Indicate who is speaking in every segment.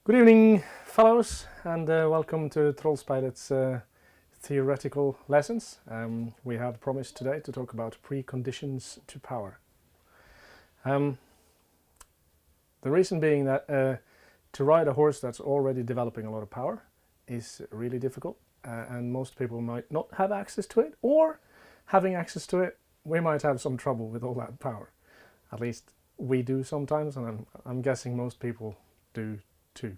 Speaker 1: Good evening, fellows, and welcome to Trollspidet's theoretical lessons. We had promised today to talk about preconditions to power. The reason being that to ride a horse that's already developing a lot of power is really difficult, and most people might not have access to it, or having access to it, we might have some trouble with all that power. At least we do sometimes, and I'm guessing most people do too.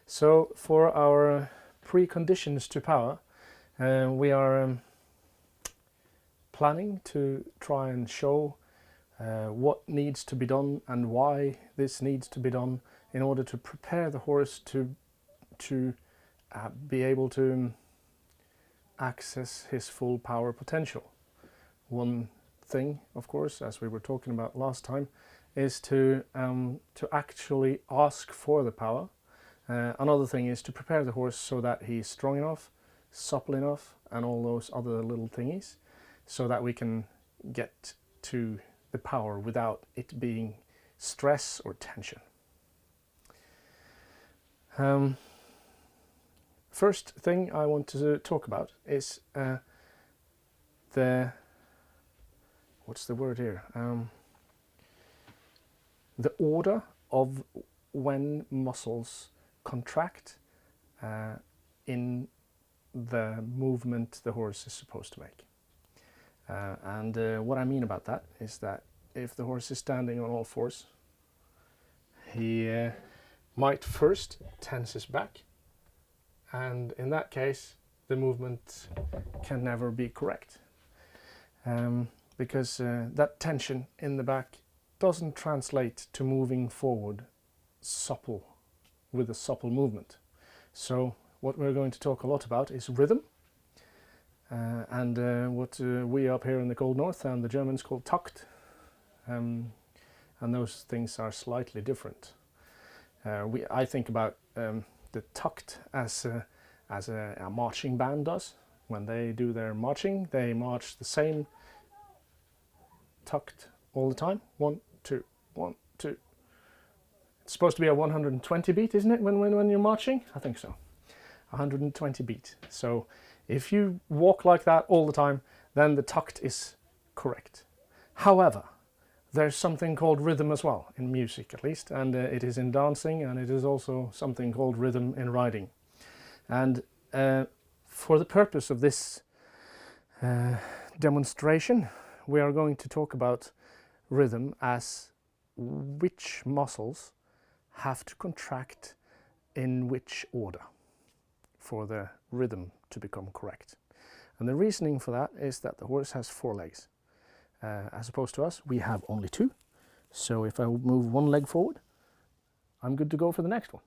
Speaker 1: So for our preconditions to power, we are planning to try and show what needs to be done and why this needs to be done in order to prepare the horse to be able to access his full power potential. One thing, of course, as we were talking about last time, is to actually ask for the power. Another thing is to prepare the horse so that he's strong enough, supple enough, and all those other little thingies, so that we can get to the power without it being stress or tension. First thing I want to talk about is what's the word here? The order of when muscles contract in the movement the horse is supposed to make. What I mean about that is that if the horse is standing on all fours, he might first tense his back, and in that case the movement can never be correct, because that tension in the back doesn't translate to moving forward with a supple movement. So what we're going to talk a lot about is rhythm, and what we up here in the cold north and the Germans call takt, and those things are slightly different. I think about the takt as a marching band does. When they do their marching, they march the same takt all the time. 1, 2, 1, 2. It's supposed to be a 120 beat, isn't it, when you're marching? I think so. 120 beat. So if you walk like that all the time, then the takt is correct. However, there's something called rhythm as well, in music at least, and it is in dancing, and it is also something called rhythm in riding. And for the purpose of this demonstration, we are going to talk about rhythm as which muscles have to contract in which order for the rhythm to become correct. And the reasoning for that is that the horse has 4 legs. As opposed to us, we have only 2. So if I move one leg forward, I'm good to go for the next one.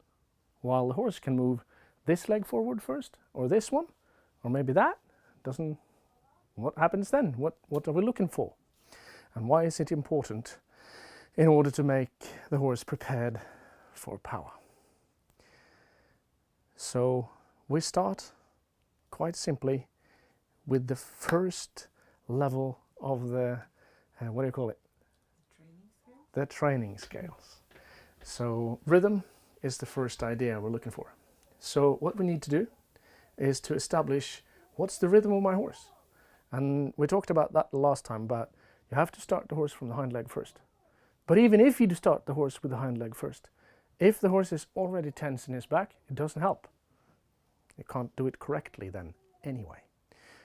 Speaker 1: While the horse can move this leg forward first, or this one, or maybe that. What happens then? What are we looking for? And why is it important in order to make the horse prepared for power? So we start quite simply with the first level of the, what do you call it?
Speaker 2: Training scale?
Speaker 1: The training scales. So rhythm is the first idea we're looking for. So what we need to do is to establish what's the rhythm of my horse. And we talked about that the last time, but you have to start the horse from the hind leg first. But even if you start the horse with the hind leg first, if the horse is already tense in his back, it doesn't help. You can't do it correctly then anyway.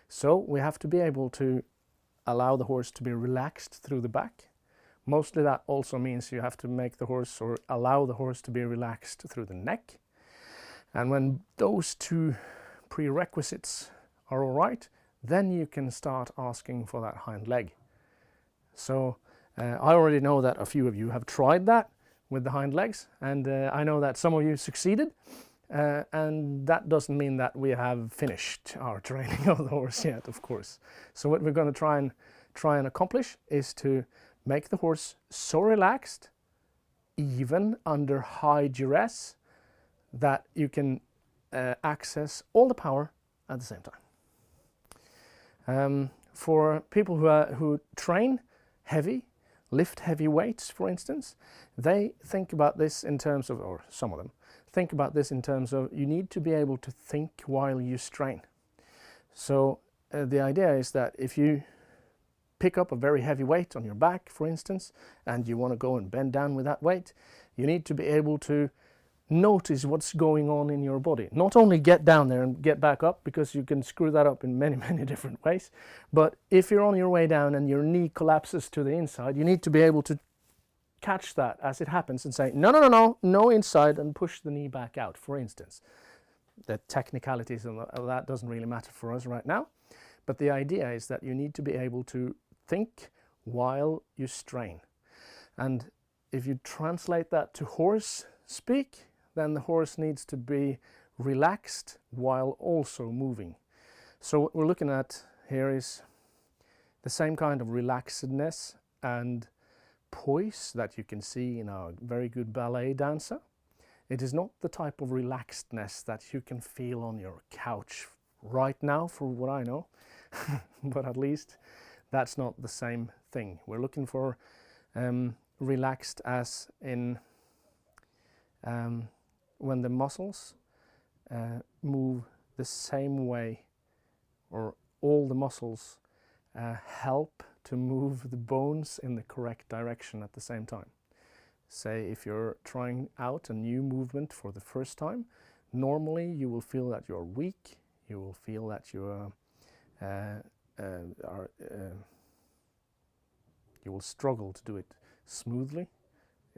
Speaker 1: So we have to be able to allow the horse to be relaxed through the back. Mostly that also means you have to make the horse, or allow the horse to be relaxed through the neck. And when those 2 prerequisites are all right, then you can start asking for that hind leg. So I already know that a few of you have tried that with the hind legs, and I know that some of you succeeded, and that doesn't mean that we have finished our training of the horse yet, of course. So what we're going to try and accomplish is to make the horse so relaxed, even under high duress, that you can access all the power at the same time. For people who train heavy, lift heavy weights, for instance, they think about this in terms of, or some of them, think about this in terms of you need to be able to think while you strain. So the idea is that if you pick up a very heavy weight on your back, for instance, and you want to go and bend down with that weight, you need to be able to notice what's going on in your body. Not only get down there and get back up, because you can screw that up in many, many different ways, but if you're on your way down and your knee collapses to the inside, you need to be able to catch that as it happens and say, no, no, no, no, no inside, and push the knee back out, for instance. The technicalities of that doesn't really matter for us right now, but the idea is that you need to be able to think while you strain. And if you translate that to horse speak, then the horse needs to be relaxed while also moving. So what we're looking at here is the same kind of relaxedness and poise that you can see in a very good ballet dancer. It is not the type of relaxedness that you can feel on your couch right now, for what I know, but at least that's not the same thing. We're looking for relaxed as in when the muscles move the same way, or all the muscles help to move the bones in the correct direction at the same time. Say if you're trying out a new movement for the first time, normally you will feel that you're weak, you will feel that you will struggle to do it smoothly.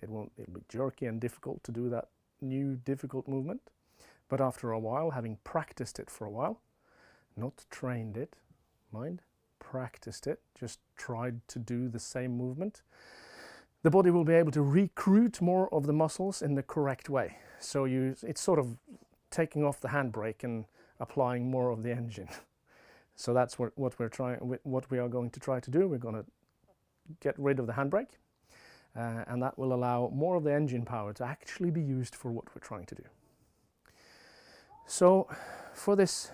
Speaker 1: It'll be jerky and difficult to do that new difficult movement. But after a while, having practiced it for a while, not trained it, mind, practiced it, just tried to do the same movement, the body will be able to recruit more of the muscles in the correct way. So it's sort of taking off the handbrake and applying more of the engine. So that's what we are going to try to do. We're going to get rid of the handbrake, and that will allow more of the engine power to actually be used for what we're trying to do. So for this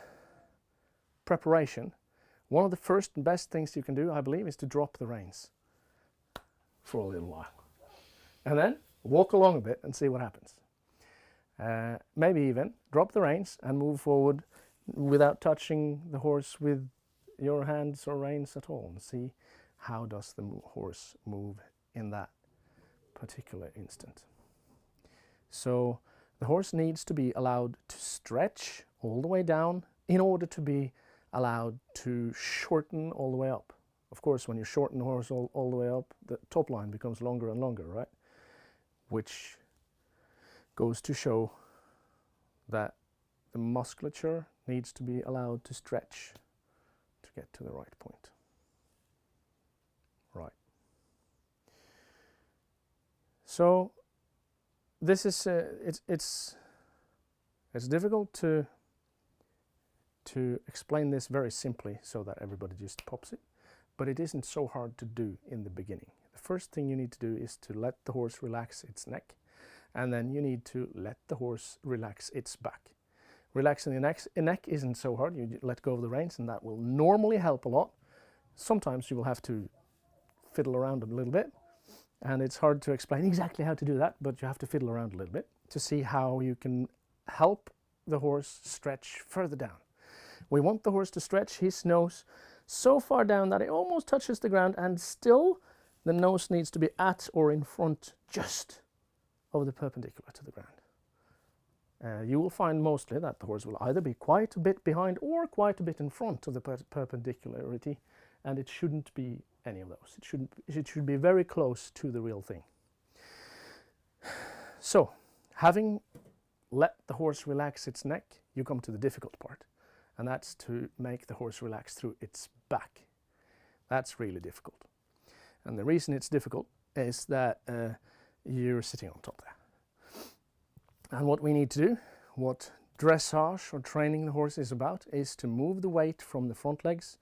Speaker 1: preparation, one of the first and best things you can do, I believe, is to drop the reins for a little while, and then walk along a bit and see what happens. Maybe even drop the reins and move forward without touching the horse with your hands or reins at all, and see how does the horse move in that particular instant. So the horse needs to be allowed to stretch all the way down in order to be allowed to shorten all the way up. Of course, when you shorten the horse all the way up, the top line becomes longer and longer, right? Which goes to show that the musculature needs to be allowed to stretch to get to the right point. Right. So this is it's difficult to explain this very simply so that everybody just pops it, but it isn't so hard to do in the beginning. The first thing you need to do is to let the horse relax its neck, and then you need to let the horse relax its back. Relaxing the neck isn't so hard. You let go of the reins, and that will normally help a lot. Sometimes you will have to fiddle around a little bit, and it's hard to explain exactly how to do that, but you have to fiddle around a little bit to see how you can help the horse stretch further down. We want the horse to stretch his nose so far down that it almost touches the ground, and still the nose needs to be at or in front just of the perpendicular to the ground. You will find mostly that the horse will either be quite a bit behind or quite a bit in front of the perpendicularity, and it shouldn't be any of those. It should be very close to the real thing. So, having let the horse relax its neck, you come to the difficult part, and that's to make the horse relax through its back. That's really difficult. And the reason it's difficult is that you're sitting on top there. And what we need to do, what dressage or training the horse is about, is to move the weight from the front legs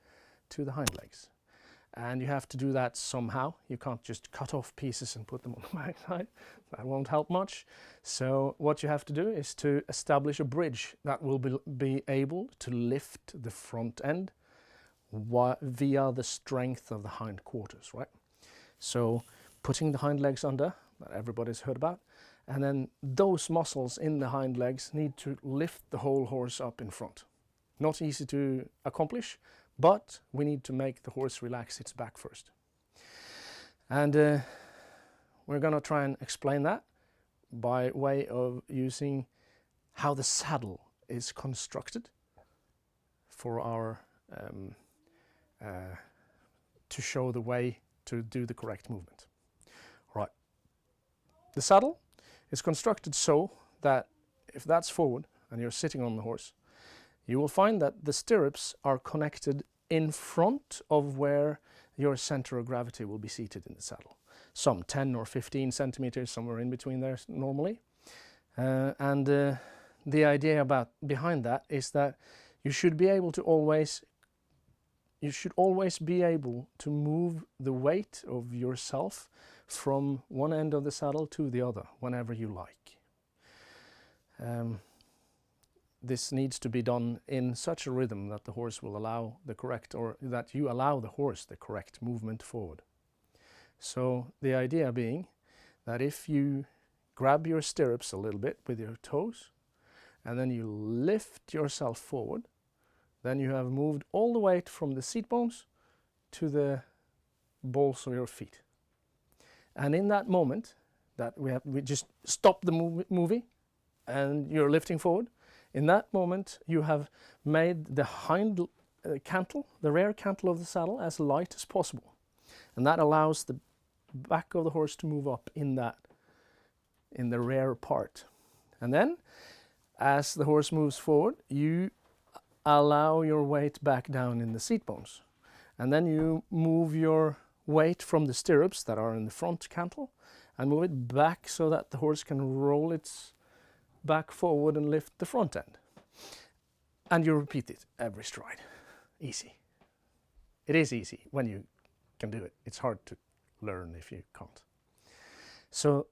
Speaker 1: to the hind legs. And you have to do that somehow. You can't just cut off pieces and put them on the back side. That won't help much. So what you have to do is to establish a bridge that will be able to lift the front end via the strength of the hindquarters, right? So putting the hind legs under, that everybody's heard about, and then those muscles in the hind legs need to lift the whole horse up in front. Not easy to accomplish, but we need to make the horse relax its back first. And we're going to try and explain that by way of using how the saddle is constructed for our to show the way to do the correct movement. Right. The saddle is constructed so that if that's forward and you're sitting on the horse, you will find that the stirrups are connected in front of where your center of gravity will be seated in the saddle. Some 10 or 15 centimeters, somewhere in between there normally. The idea behind that is that you should always be able to move the weight of yourself from one end of the saddle to the other whenever you like. This needs to be done in such a rhythm that the horse will allow the correct, or that you allow the horse the correct movement forward. So the idea being that if you grab your stirrups a little bit with your toes and then you lift yourself forward, then you have moved all the weight from the seat bones to the balls of your feet. And in that moment that we just stop the movie and you're lifting forward, in that moment you have made the hind cantle, the rear cantle of the saddle, as light as possible. And that allows the back of the horse to move up in the rear part. And then as the horse moves forward, you allow your weight back down in the seat bones. And then you move your weight from the stirrups that are in the front cantle and move it back so that the horse can roll its back forward and lift the front end. And you repeat it every stride. Easy. It is easy when you can do it. It's hard to learn if you can't. So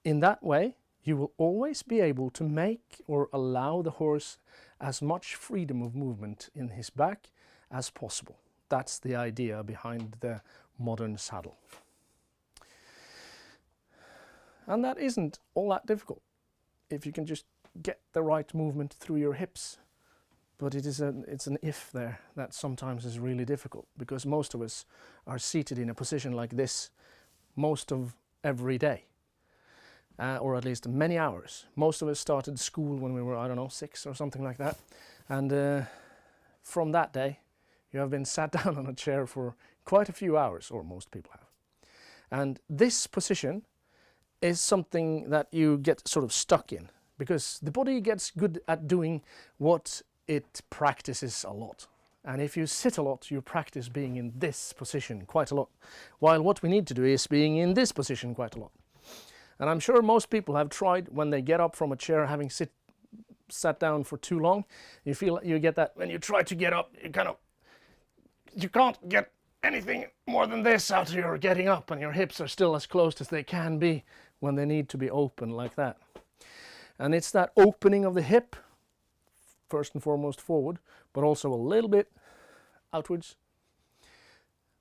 Speaker 1: in that way, you will always be able to make or allow the horse as much freedom of movement in his back as possible. That's the idea behind the modern saddle. And that isn't all that difficult if you can just get the right movement through your hips. But it's an if there that sometimes is really difficult, because most of us are seated in a position like this most of every day. Or at least many hours. Most of us started school when we were, I don't know, 6 or something like that. And from that day, you have been sat down on a chair for quite a few hours, or most people have. And this position is something that you get sort of stuck in, because the body gets good at doing what it practices a lot. And if you sit a lot, you practice being in this position quite a lot. While what we need to do is being in this position quite a lot. And I'm sure most people have tried, when they get up from a chair having sat down for too long, you get that when you try to get up, you can't get anything more than this out of your getting up, and your hips are still as closed as they can be when they need to be open like that. And it's that opening of the hip, first and foremost forward, but also a little bit outwards,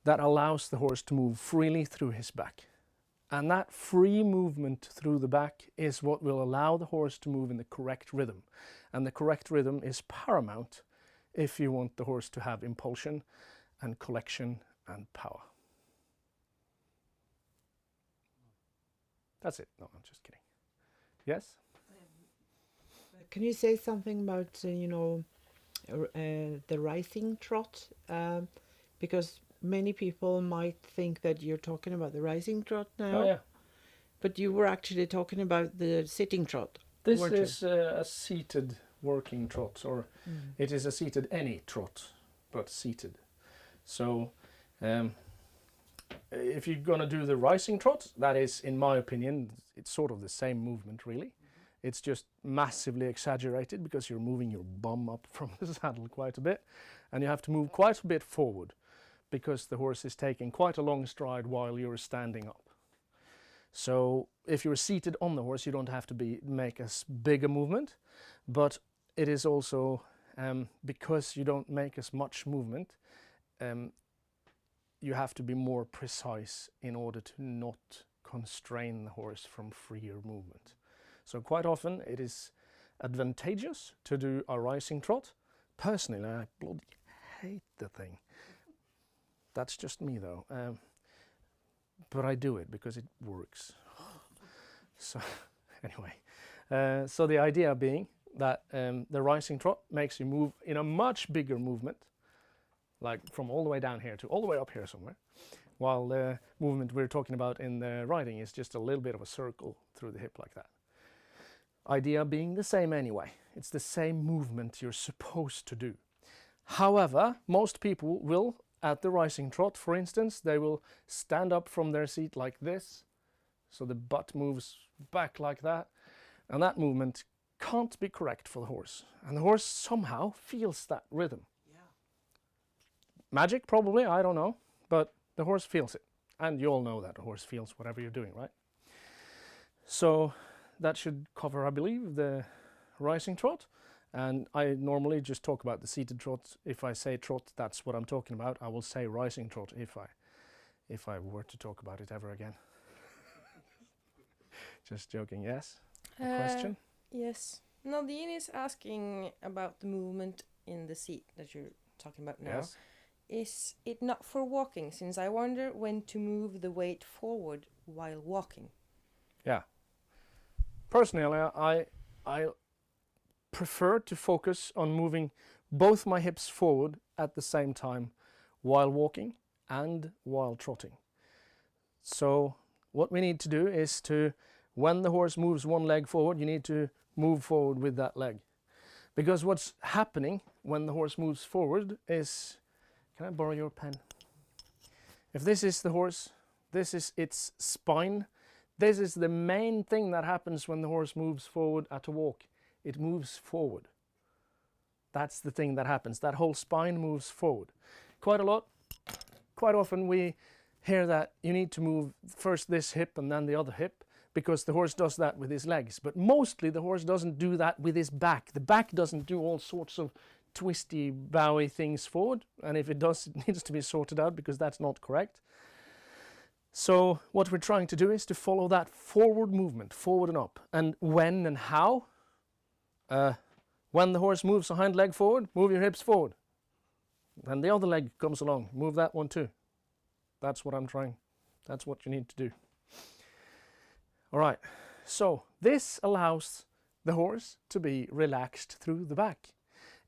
Speaker 1: that allows the horse to move freely through his back. And that free movement through the back is what will allow the horse to move in the correct rhythm. And the correct rhythm is paramount if you want the horse to have impulsion and collection and power. That's it. No, I'm just kidding. Yes?
Speaker 2: Can you say something about, the Rising Trot? Because many people might think that you're talking about the Rising Trot now.
Speaker 1: Oh, yeah.
Speaker 2: But you were actually talking about the sitting trot.
Speaker 1: This is a seated working trot, or it is a seated any trot, but seated. So if you're going to do the Rising Trot, that is, in my opinion, it's sort of the same movement really. It's just massively exaggerated because you're moving your bum up from the saddle quite a bit, and you have to move quite a bit forward because the horse is taking quite a long stride while you're standing up. So if you're seated on the horse, you don't have to make as big a movement, but it is also because you don't make as much movement, you have to be more precise in order to not constrain the horse from freer movement. So quite often it is advantageous to do a rising trot. Personally, I bloody hate the thing. That's just me though. But I do it because it works. So anyway, so the idea being that the rising trot makes you move in a much bigger movement, like from all the way down here to all the way up here somewhere, while the movement we're talking about in the riding is just a little bit of a circle through the hip like that. Idea being the same anyway. It's the same movement you're supposed to do. However, most people will, at the rising trot, for instance, they will stand up from their seat like this, so the butt moves back like that, and that movement can't be correct for the horse. And the horse somehow feels that rhythm.
Speaker 2: Yeah.
Speaker 1: Magic, probably, I don't know, but the horse feels it. And you all know that the horse feels whatever you're doing, right? So that should cover, I believe, the rising trot. And I normally just talk about the seated trot. If I say trot, that's what I'm talking about. I will say rising trot if I were to talk about it ever again. Just joking, yes? A question?
Speaker 3: Yes. Nadine is asking about the movement in the seat that you're talking about now.
Speaker 1: Yes.
Speaker 3: Is it not for walking? Since I wonder when to move the weight forward while walking.
Speaker 1: Yeah. Personally, I prefer to focus on moving both my hips forward at the same time while walking and while trotting. So what we need to do is to, when the horse moves one leg forward, you need to move forward with that leg. Because what's happening when the horse moves forward is, can I borrow your pen? If this is the horse, this is its spine. This is the main thing that happens when the horse moves forward at a walk. It moves forward. That's the thing that happens. That whole spine moves forward. Quite a lot. Quite often we hear that you need to move first this hip and then the other hip, because the horse does that with his legs. But mostly the horse doesn't do that with his back. The back doesn't do all sorts of twisty, bowy things forward. And if it does, it needs to be sorted out, because that's not correct. So what we're trying to do is to follow that forward movement, forward and up. And when and how? When the horse moves a hind leg forward, move your hips forward. Then the other leg comes along, move that one too. That's what I'm trying. That's what you need to do. All right, so this allows the horse to be relaxed through the back.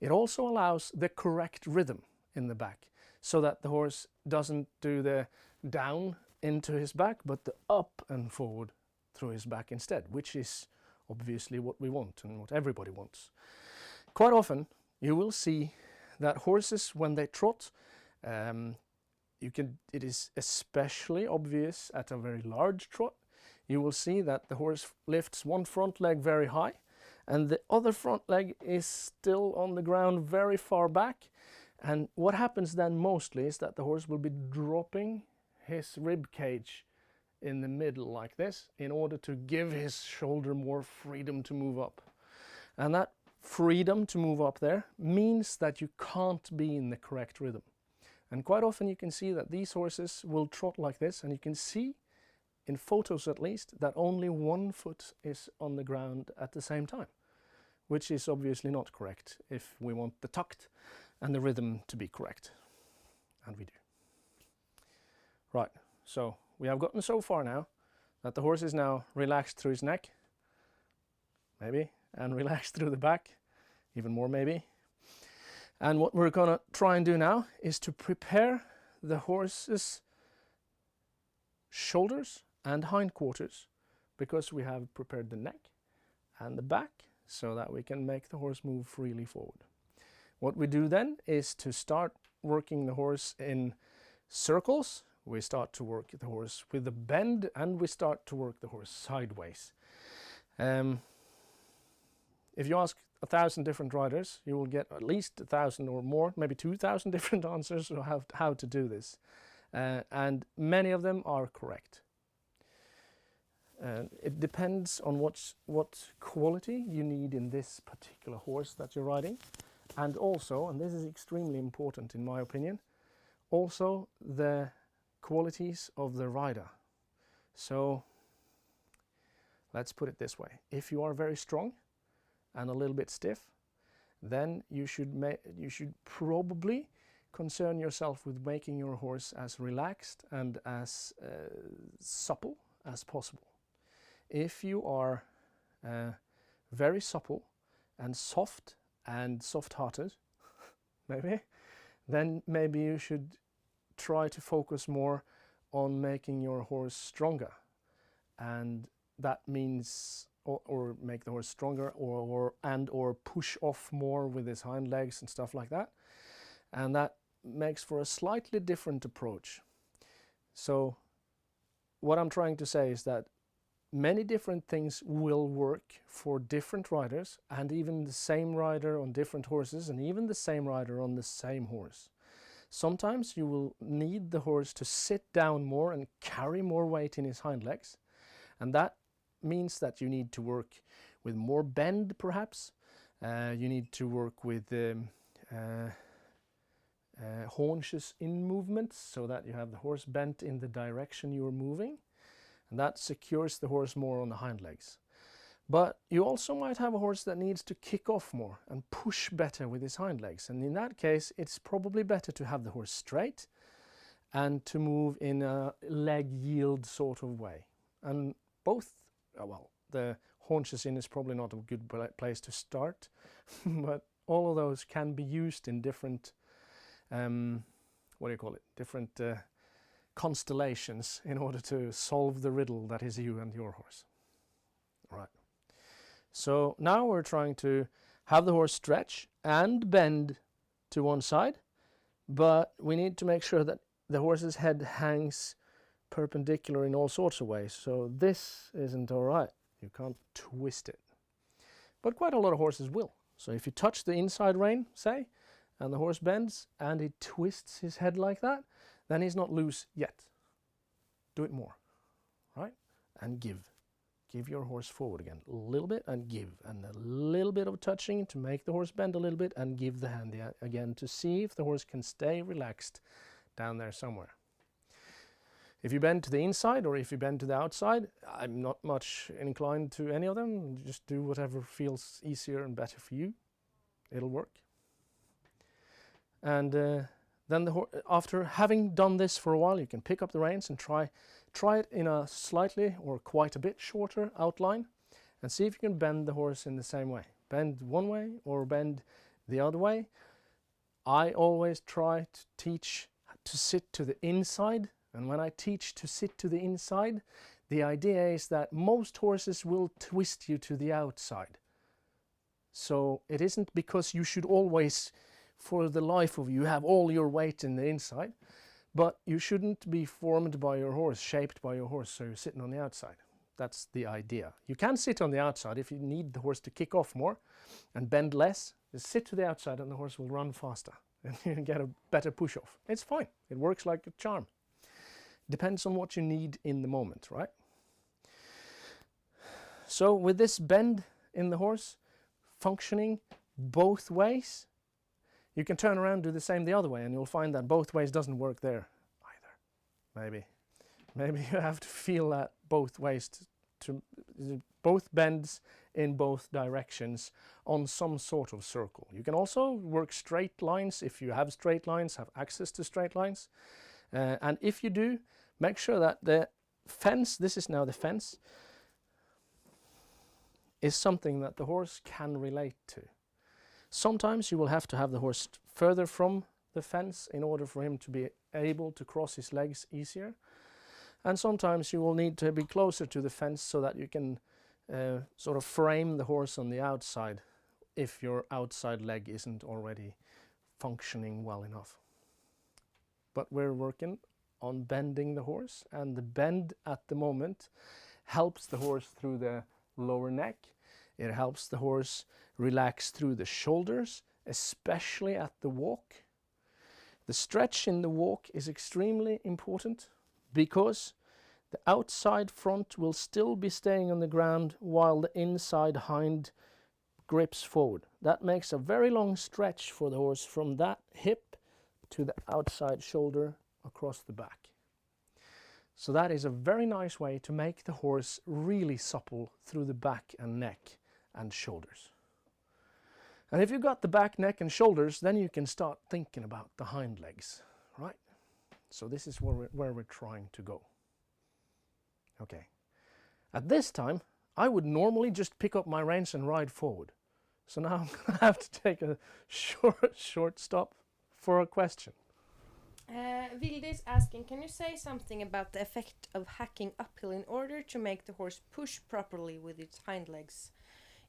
Speaker 1: It also allows the correct rhythm in the back, so that the horse doesn't do the down into his back, but the up and forward through his back instead, which is obviously what we want and what everybody wants. Quite often you will see that horses, when they trot, it is especially obvious at a very large trot. You will see that the horse lifts one front leg very high and the other front leg is still on the ground very far back. And what happens then mostly is that the horse will be dropping his rib cage in the middle like this, in order to give his shoulder more freedom to move up. And that freedom to move up there means that you can't be in the correct rhythm. And quite often you can see that these horses will trot like this, and you can see, in photos at least, that only one foot is on the ground at the same time, which is obviously not correct if we want the tucked and the rhythm to be correct. And we do. Right, so we have gotten so far now that the horse is now relaxed through his neck, maybe, and relaxed through the back, even more maybe. And what we're going to try and do now is to prepare the horse's shoulders and hindquarters, because we have prepared the neck and the back so that we can make the horse move freely forward. What we do then is to start working the horse in circles. We start to work the horse with a bend, and we start to work the horse sideways. If you ask 1,000 different riders, you will get at least 1,000 or more, maybe 2,000 different answers on how to do this. And many of them are correct. It depends on what quality you need in this particular horse that you're riding. And also, and this is extremely important in my opinion, also the qualities of the rider. So let's put it this way. If you are very strong and a little bit stiff, then you should probably concern yourself with making your horse as relaxed and as supple as possible. If you are very supple and soft-hearted, then maybe you should try to focus more on making your horse stronger, and that means or make the horse stronger or push off more with his hind legs and stuff like that, and that makes for a slightly different approach. So what I'm trying to say is that many different things will work for different riders, and even the same rider on different horses, and even the same rider on the same horse. Sometimes you will need the horse to sit down more and carry more weight in his hind legs, and that means that you need to work with more bend perhaps. You need to work with haunches in movements, so that you have the horse bent in the direction you are moving, and that secures the horse more on the hind legs. But you also might have a horse that needs to kick off more and push better with his hind legs, and in that case it's probably better to have the horse straight and to move in a leg yield sort of way. And both, well, the haunches in is probably not a good place to start, but all of those can be used in different different constellations in order to solve the riddle that is you and your horse. Right. So now we're trying to have the horse stretch and bend to one side, but we need to make sure that the horse's head hangs perpendicular in all sorts of ways. So this isn't all right. You can't twist it. But quite a lot of horses will. So if you touch the inside rein, say, and the horse bends and he twists his head like that, then he's not loose yet. Do it more, right? And give. Give your horse forward again, a little bit, and give. And a little bit of touching to make the horse bend a little bit, and give the hand again to see if the horse can stay relaxed down there somewhere. If you bend to the inside or if you bend to the outside, I'm not much inclined to any of them. Just do whatever feels easier and better for you. It'll work. And then after having done this for a while, you can pick up the reins and try it in a slightly or quite a bit shorter outline, and see if you can bend the horse in the same way. Bend one way or bend the other way. I always try to teach to sit to the inside, and when I teach to sit to the inside, the idea is that most horses will twist you to the outside. So it isn't because you should always, for the life of you, have all your weight in the inside, but you shouldn't be formed by your horse, shaped by your horse, so you're sitting on the outside. That's the idea. You can sit on the outside if you need the horse to kick off more and bend less. Just sit to the outside and the horse will run faster and you can get a better push off. It's fine. It works like a charm. Depends on what you need in the moment, right? So with this bend in the horse functioning both ways, you can turn around and do the same the other way, and you'll find that both ways doesn't work there either. Maybe you have to feel that both ways to both bends in both directions on some sort of circle. You can also work straight lines if you have straight lines, have access to straight lines. And if you do, make sure that the fence, this is now the fence, is something that the horse can relate to. Sometimes you will have to have the horse further from the fence in order for him to be able to cross his legs easier. And sometimes you will need to be closer to the fence so that you can sort of frame the horse on the outside if your outside leg isn't already functioning well enough. But we're working on bending the horse, and the bend at the moment helps the horse through the lower neck. It helps the horse relax through the shoulders, especially at the walk. The stretch in the walk is extremely important because the outside front will still be staying on the ground while the inside hind grips forward. That makes a very long stretch for the horse from that hip to the outside shoulder across the back. So that is a very nice way to make the horse really supple through the back and neck and shoulders. And if you've got the back, neck and shoulders, then you can start thinking about the hind legs, right? So this is where we're trying to go. Okay. At this time, I would normally just pick up my reins and ride forward. So now I'm going to have to take a short stop for a question.
Speaker 3: Vilde is asking, can you say something about the effect of hacking uphill in order to make the horse push properly with its hind legs?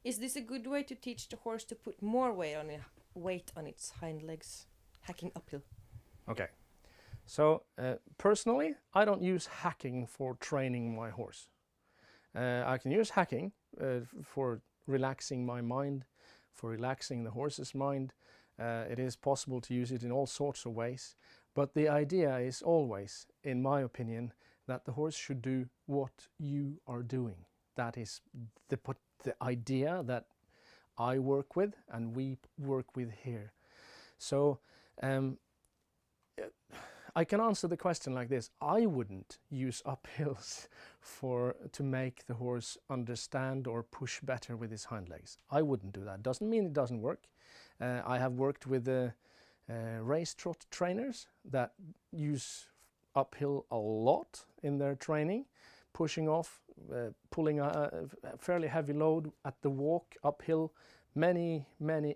Speaker 3: Is this a good way to teach the horse to put more weight on its hind legs, hacking uphill?
Speaker 1: Okay. So personally, I don't use hacking for training my horse. I can use hacking for relaxing my mind, for relaxing the horse's mind. It is possible to use it in all sorts of ways. But the idea is always, in my opinion, that the horse should do what you are doing. That is the idea that I work with and we work with here. So I can answer the question like this. I wouldn't use uphills to make the horse understand or push better with his hind legs. I wouldn't do that. Doesn't mean it doesn't work. I have worked with race trot trainers that use uphill a lot in their training, pushing off, pulling a fairly heavy load at the walk uphill, many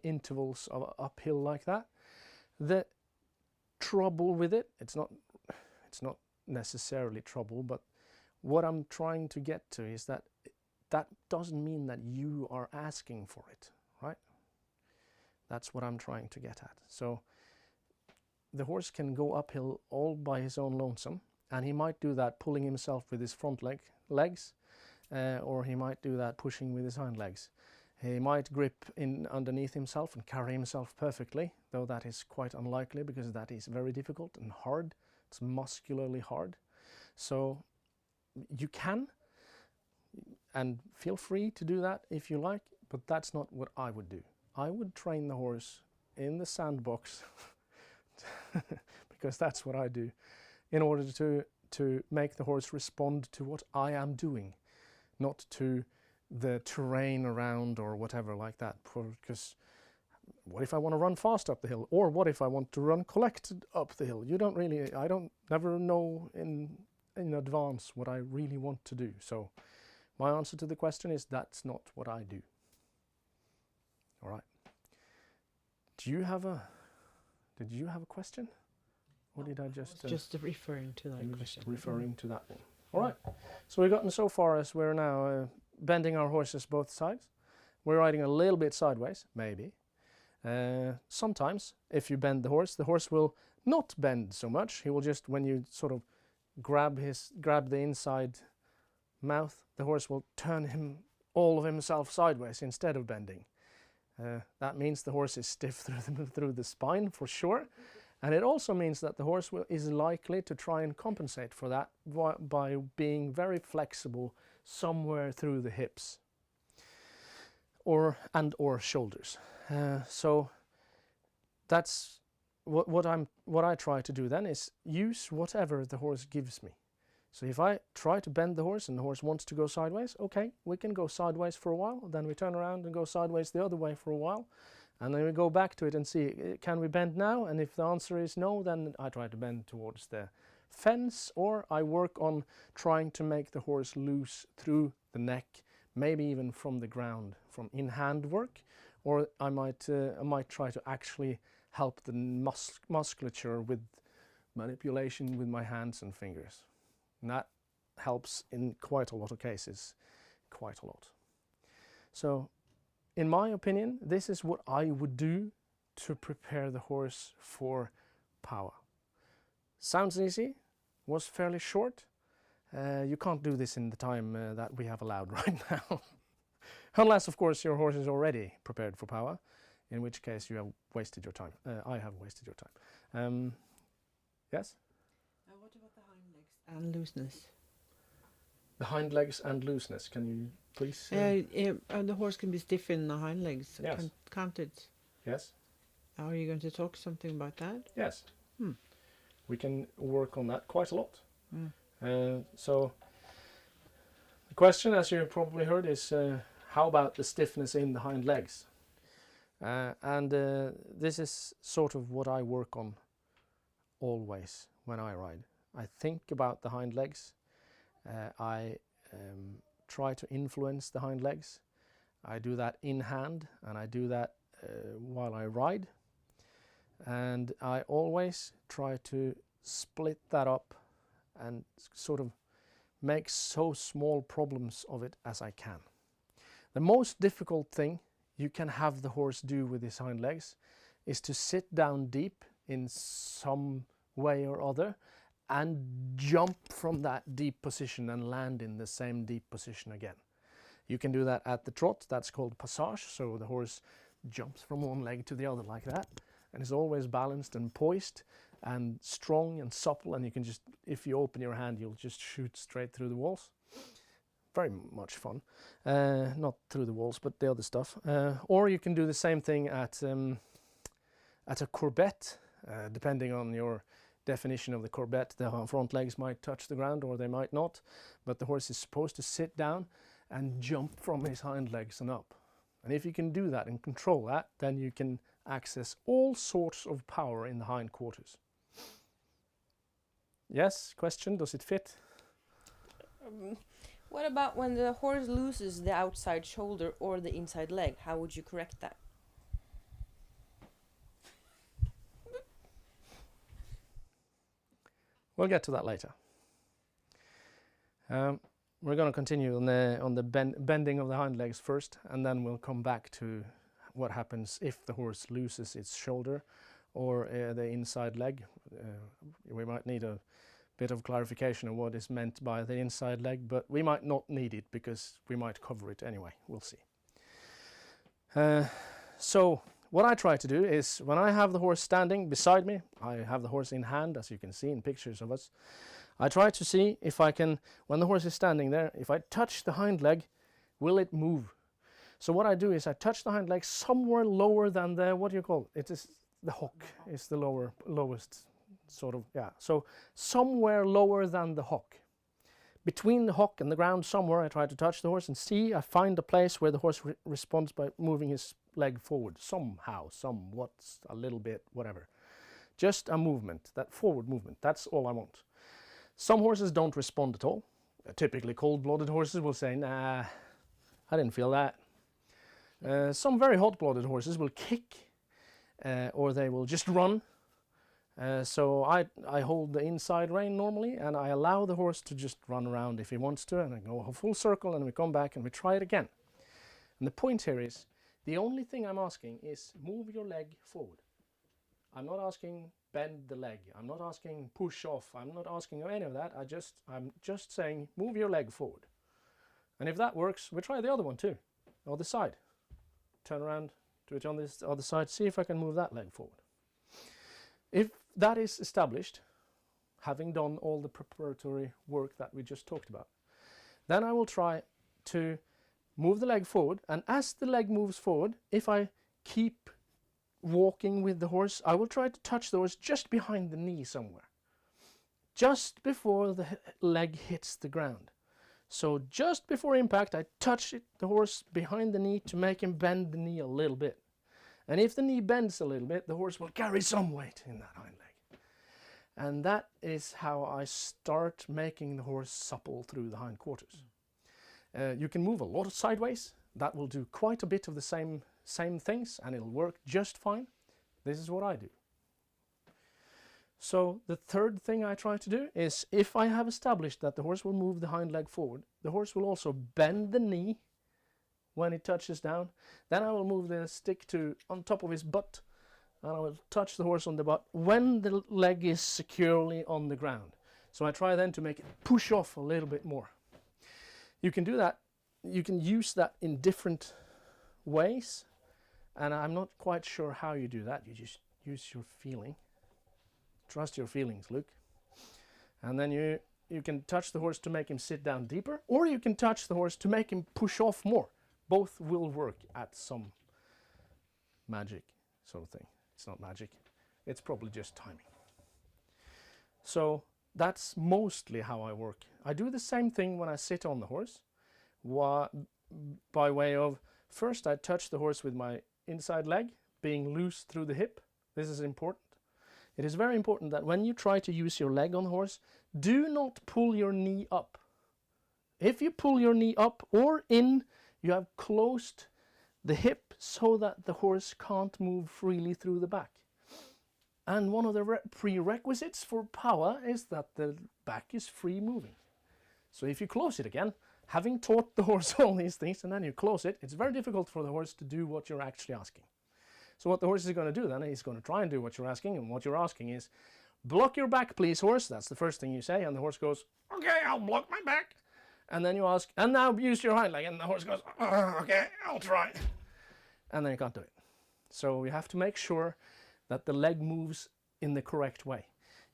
Speaker 1: intervals of uphill like that. The trouble with it, it's not necessarily trouble, but what I'm trying to get to is that doesn't mean that you are asking for it, right? That's what I'm trying to get at. So the horse can go uphill all by his own lonesome, and he might do that pulling himself with his front legs, or he might do that pushing with his hind legs. He might grip in underneath himself and carry himself perfectly, though that is quite unlikely because that is very difficult and hard. It's muscularly hard. So you can, and feel free to do that if you like, but that's not what I would do. I would train the horse in the sandbox because that's what I do, in order to make the horse respond to what I am doing, not to the terrain around or whatever like that. Because what if I want to run fast up the hill, or what if I want to run collected up the hill? I don't never know in advance what I really want to do. So my answer to the question is that's not what I do. All right. Did you have a question? Or did I just...
Speaker 2: just referring to that question.
Speaker 1: Just referring to that one. All right. So we've gotten so far as we're now bending our horses both sides. We're riding a little bit sideways, maybe. Sometimes, if you bend the horse will not bend so much. He will just, when you sort of grab the inside mouth, the horse will turn all of himself sideways instead of bending. That means the horse is stiff through the spine for sure, and it also means that the horse is likely to try and compensate for that by being very flexible somewhere through the hips or shoulders. So that's what I try to do then, is use whatever the horse gives me. So if I try to bend the horse and the horse wants to go sideways, okay, we can go sideways for a while, then we turn around and go sideways the other way for a while, and then we go back to it and see, can we bend now? And if the answer is no, then I try to bend towards the fence, or I work on trying to make the horse loose through the neck, maybe even from the ground, from in-hand work, or I might try to actually help the musculature with manipulation with my hands and fingers. And that helps in quite a lot of cases, quite a lot. So, in my opinion, this is what I would do to prepare the horse for power. Sounds easy, was fairly short. You can't do this in the time that we have allowed right now. Unless, of course, your horse is already prepared for power, in which case you have wasted your time. I have wasted your time. Yes?
Speaker 2: What about the hind legs and looseness?
Speaker 1: The hind legs and looseness, can you please...
Speaker 2: the horse can be stiff in the hind legs,
Speaker 1: yes.
Speaker 2: Can't it?
Speaker 1: Yes.
Speaker 2: Are you going to talk something about that?
Speaker 1: Yes. We can work on that quite a lot. So the question, as you probably heard, is how about the stiffness in the hind legs? And this is sort of what I work on always when I ride. I think about the hind legs. I try to influence the hind legs. I do that in hand, and I do that while I ride. And I always try to split that up and sort of make so small problems of it as I can. The most difficult thing you can have the horse do with his hind legs is to sit down deep in some way or other and jump from that deep position and land in the same deep position again. You can do that at the trot. That's called passage. So the horse jumps from one leg to the other like that, and is always balanced and poised and strong and supple, and you can just, if you open your hand, you'll just shoot straight through the walls. Very much fun. Not through the walls, but the other stuff. Or you can do the same thing at a courbette, depending on your definition of the courbette. The front legs might touch the ground or they might not, but the horse is supposed to sit down and jump from his hind legs and up. And if you can do that and control that, then you can access all sorts of power in the hindquarters. Yes, question, does it fit?
Speaker 3: What about when the horse loses the outside shoulder or the inside leg? How would you correct that?
Speaker 1: We'll get to that later. We're going to continue on the bending of the hind legs first, and then we'll come back to what happens if the horse loses its shoulder or the inside leg. We might need a bit of clarification of what is meant by the inside leg, but we might not need it because we might cover it anyway. We'll see. So what I try to do is, when I have the horse standing beside me, I have the horse in hand, as you can see in pictures of us. I try to see if I can, when the horse is standing there, if I touch the hind leg, will it move? So what I do is I touch the hind leg somewhere lower than the, what do you call it? It is the hock, is the lowest sort of, yeah. So somewhere lower than the hock. Between the hock and the ground somewhere, I try to touch the horse and see, I find a place where the horse responds by moving his leg forward somehow, somewhat, a little bit, whatever. Just a movement, that forward movement, that's all I want. Some horses don't respond at all. Typically cold-blooded horses will say, nah, I didn't feel that. Some very hot-blooded horses will kick, or they will just run. So I hold the inside rein normally, and I allow the horse to just run around if he wants to, and I go a full circle, and we come back and we try it again. And the point here is, the only thing I'm asking is move your leg forward. I'm not asking bend the leg. I'm not asking push off. I'm not asking any of that. I'm just saying move your leg forward. And if that works, we try the other one too, the other side. Turn around, do it on this other side, see if I can move that leg forward. If that is established, having done all the preparatory work that we just talked about, then I will try to move the leg forward, and as the leg moves forward, if I keep walking with the horse, I will try to touch the horse just behind the knee somewhere, just before the leg hits the ground. So just before impact, I touch the horse behind the knee to make him bend the knee a little bit. And if the knee bends a little bit, the horse will carry some weight in that hind leg. And that is how I start making the horse supple through the hindquarters. You can move a lot of sideways. That will do quite a bit of the same things, and it'll work just fine. This is what I do. So the third thing I try to do is, if I have established that the horse will move the hind leg forward, the horse will also bend the knee when it touches down. Then I will move the stick to on top of his butt, and I will touch the horse on the butt when the leg is securely on the ground. So I try then to make it push off a little bit more. You can do that, you can use that in different ways, and I'm not quite sure how you do that. You just use your feeling. Trust your feelings, Luke. And then you can touch the horse to make him sit down deeper, or you can touch the horse to make him push off more. Both will work at some magic sort of thing. It's not magic. It's probably just timing. So that's mostly how I work. I do the same thing when I sit on the horse, by way of, first I touch the horse with my inside leg, being loose through the hip. This is important. It is very important that when you try to use your leg on the horse, do not pull your knee up. If you pull your knee up or in, you have closed the hip so that the horse can't move freely through the back. And one of the prerequisites for power is that the back is free moving. So if you close it again, having taught the horse all these things and then you close it, it's very difficult for the horse to do what you're actually asking. So what the horse is going to do then, he's going to try and do what you're asking, and what you're asking is, block your back please, horse. That's the first thing you say, and the horse goes, okay, I'll block my back. And then you ask, and now use your hind leg, and the horse goes, okay, I'll try. And then you can't do it. So you have to make sure that the leg moves in the correct way.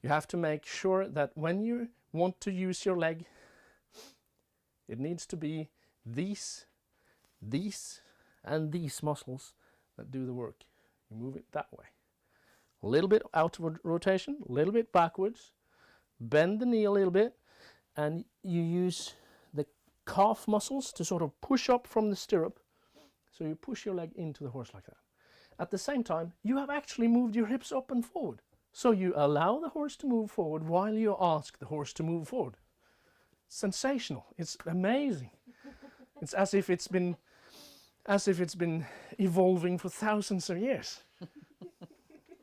Speaker 1: You have to make sure that when you want to use your leg, it needs to be these, and these muscles that do the work. You move it that way. A little bit outward rotation, a little bit backwards, bend the knee a little bit, and you use the calf muscles to sort of push up from the stirrup. So you push your leg into the horse like that. At the same time, you have actually moved your hips up and forward. So you allow the horse to move forward while you ask the horse to move forward. Sensational. It's amazing. It's as if it's been evolving for thousands of years.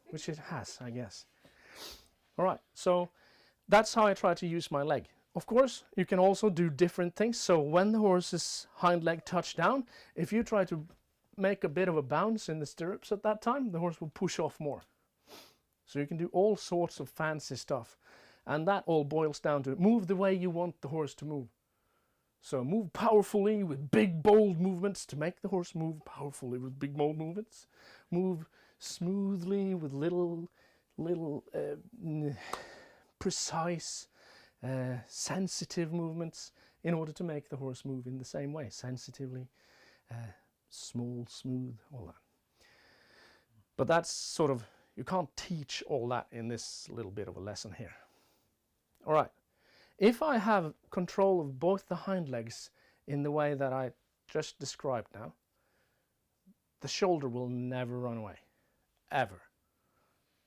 Speaker 1: Which it has, I guess. All right, so that's how I try to use my leg. Of course, you can also do different things. So when the horse's hind leg touch down, if you try to make a bit of a bounce in the stirrups at that time, the horse will push off more. So you can do all sorts of fancy stuff. And that all boils down to move the way you want the horse to move. So move powerfully with big, bold movements to make the horse move powerfully with big, bold movements. Move smoothly with little precise, sensitive movements in order to make the horse move in the same way. Sensitively, small, smooth, all that. But that's sort of, you can't teach all that in this little bit of a lesson here. All right. If I have control of both the hind legs in the way that I just described now, the shoulder will never run away, ever.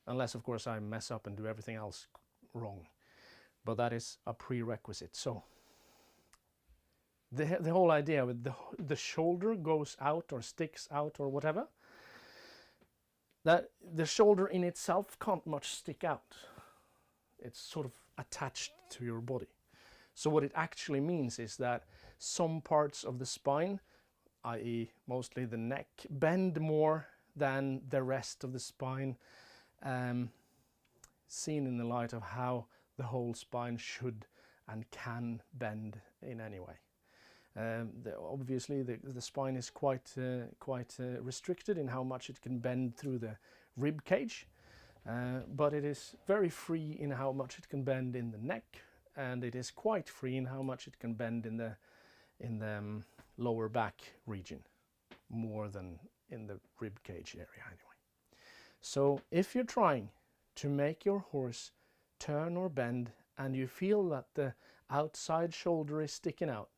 Speaker 1: Unless, of course, I mess up and do everything else wrong. But that is a prerequisite. So the whole idea with the shoulder goes out or sticks out or whatever, that the shoulder in itself can't much stick out. It's sort of attached to your body. So what it actually means is that some parts of the spine, i.e. mostly the neck, bend more than the rest of the spine, seen in the light of how the whole spine should and can bend in any way. Obviously the spine is quite restricted in how much it can bend through the rib cage. But it is very free in how much it can bend in the neck, and it is quite free in how much it can bend in the lower back region, more than in the rib cage area anyway. So if you're trying to make your horse turn or bend and you feel that the outside shoulder is sticking out,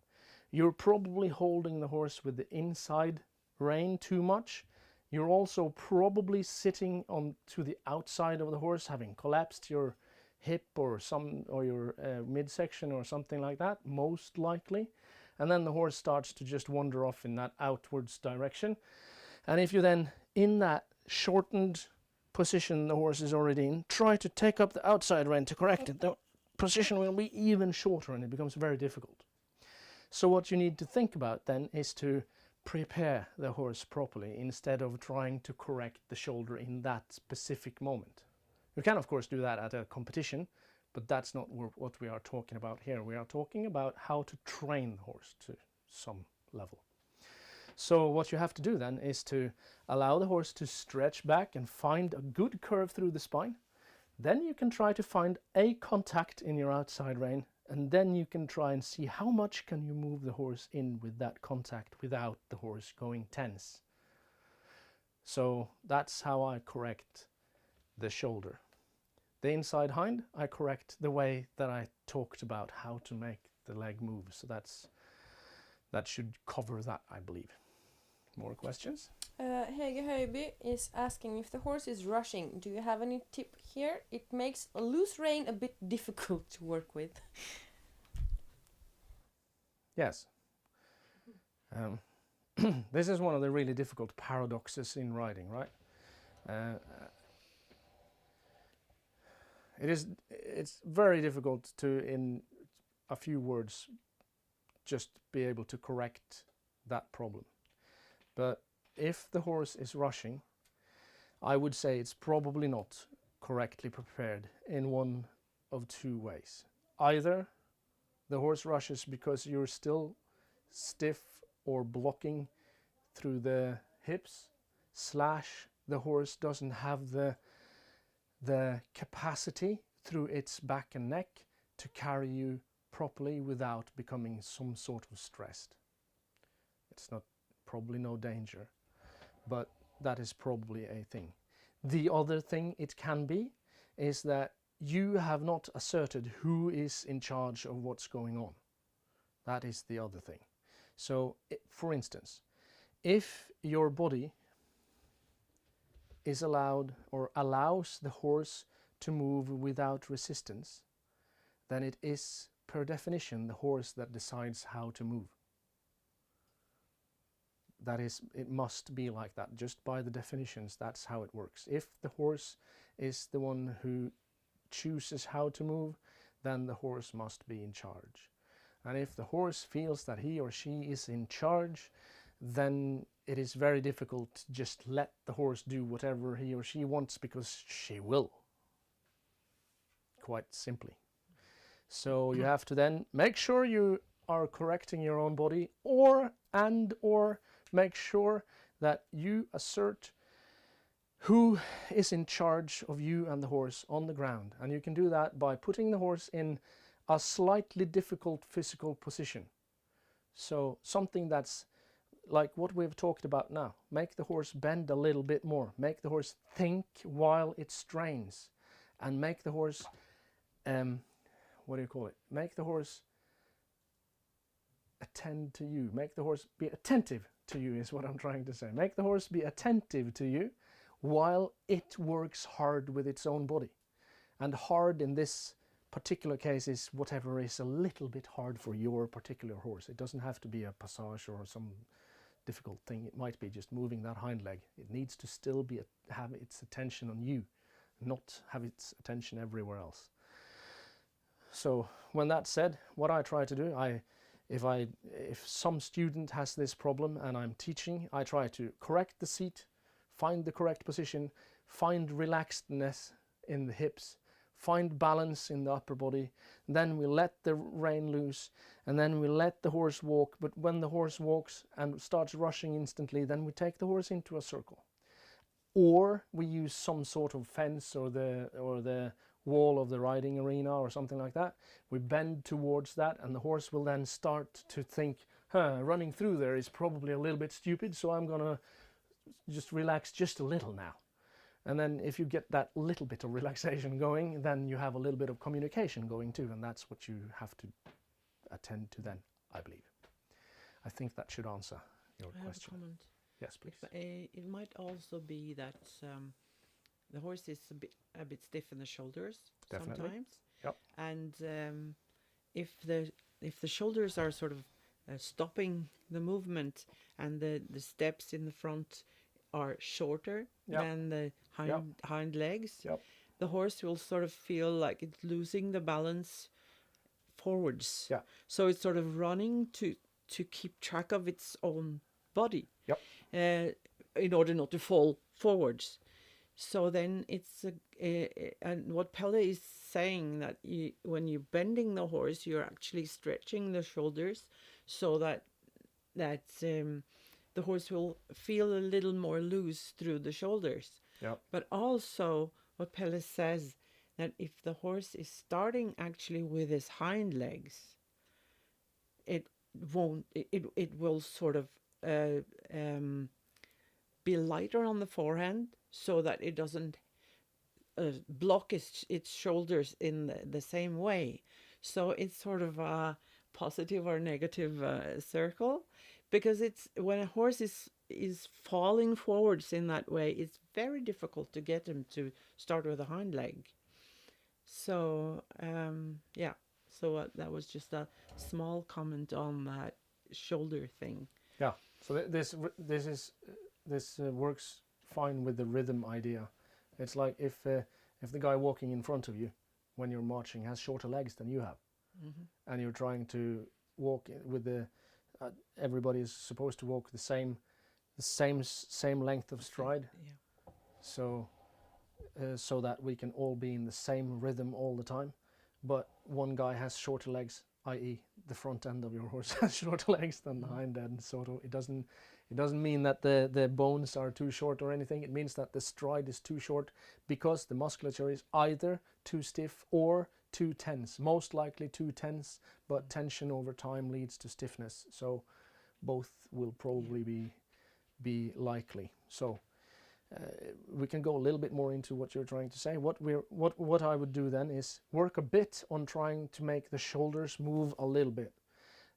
Speaker 1: you're probably holding the horse with the inside rein too much. You're also probably sitting on to the outside of the horse, having collapsed your hip or your midsection or something like that, most likely. And then the horse starts to just wander off in that outwards direction. And if you then, in that shortened position the horse is already in, try to take up the outside rein to correct it, the position will be even shorter and it becomes very difficult. So what you need to think about then is to prepare the horse properly instead of trying to correct the shoulder in that specific moment. You can of course do that at a competition, but that's not what we are talking about here. We are talking about how to train the horse to some level. So what you have to do then is to allow the horse to stretch back and find a good curve through the spine. Then you can try to find a contact in your outside rein, and then you can try and see how much can you move the horse in with that contact without the horse going tense. So that's how I correct the shoulder. The inside hind, I correct the way that I talked about how to make the leg move. So that should cover that, I believe. More questions?
Speaker 3: Hege Höjby is asking if the horse is rushing. Do you have any tip here? It makes a loose rein a bit difficult to work with.
Speaker 1: Yes. This is one of the really difficult paradoxes in riding, right? It's very difficult to, in a few words, just be able to correct that problem. But if the horse is rushing, I would say it's probably not correctly prepared in one of two ways. Either the horse rushes because you're still stiff or blocking through the hips, / the horse doesn't have the capacity through its back and neck to carry you properly without becoming some sort of stressed. It's not probably no danger, but that is probably a thing. The other thing it can be is that you have not asserted who is in charge of what's going on. That is the other thing. So, for instance, if your body is allowed or allows the horse to move without resistance, then it is, per definition, the horse that decides how to move. That is, it must be like that. Just by the definitions, that's how it works. If the horse is the one who chooses how to move, then the horse must be in charge. And if the horse feels that he or she is in charge, then it is very difficult to just let the horse do whatever he or she wants, because she will. Quite simply. So you have to then make sure you are correcting your own body, or make sure that you assert who is in charge of you and the horse on the ground. And you can do that by putting the horse in a slightly difficult physical position. So something that's like what we've talked about now. Make the horse bend a little bit more. Make the horse think while it strains. And make the horse, make the horse attend to you. Make the horse be attentive to you is what I'm trying to say. Make the horse be attentive to you while it works hard with its own body. And hard in this particular case is whatever is a little bit hard for your particular horse. It doesn't have to be a passage or some difficult thing. It might be just moving that hind leg. It needs to still be have its attention on you, not have its attention everywhere else. So when that's said, what I try to do, if some student has this problem and I'm teaching, I try to correct the seat, find the correct position, find relaxedness in the hips, find balance in the upper body, then we let the rein loose, and then we let the horse walk. But when the horse walks and starts rushing instantly, then we take the horse into a circle. Or we use some sort of fence or the wall of the riding arena or something like that. We bend towards that, and the horse will then start to think, running through there is probably a little bit stupid, so I'm gonna just relax just a little now. And then if you get that little bit of relaxation going, then you have a little bit of communication going too, and that's what you have to attend to then, I believe. I think that should answer your question.
Speaker 2: I have a comment.
Speaker 1: Yes, please.
Speaker 2: It might also be that the horse is a bit stiff in the shoulders. Definitely. Sometimes.
Speaker 1: Yep.
Speaker 2: And if the shoulders are sort of stopping the movement, and the steps in the front are shorter than the hind legs, the horse will sort of feel like it's losing the balance forwards. Yeah. So it's sort of running to keep track of its own body. Yep. In order not to fall forwards. So then it's and what Pelle is saying, that when you're bending the horse, you're actually stretching the shoulders so that the horse will feel a little more loose through the shoulders. Yep. But also what Pelle says, that if the horse is starting actually with his hind legs, it will sort of be lighter on the forehand, so that it doesn't block its shoulders in the same way. So it's sort of a positive or negative circle, because it's when a horse is falling forwards in that way, it's very difficult to get him to start with a hind leg. So yeah, so that was just a small comment on that shoulder thing.
Speaker 1: Yeah. So this works fine with the rhythm idea. It's like if the guy walking in front of you when you're marching has shorter legs than you have, and you're trying to walk with the everybody is supposed to walk the same length of stride.
Speaker 2: Yeah.
Speaker 1: So that we can all be in the same rhythm all the time, but one guy has shorter legs, i.e. the front end of your horse has shorter legs than the hind end. So it doesn't mean that the bones are too short or anything. It means that the stride is too short because the musculature is either too stiff or too tense. Most likely too tense, but tension over time leads to stiffness. So both will probably be likely. So we can go a little bit more into what you're trying to say. What I would do then is work a bit on trying to make the shoulders move a little bit.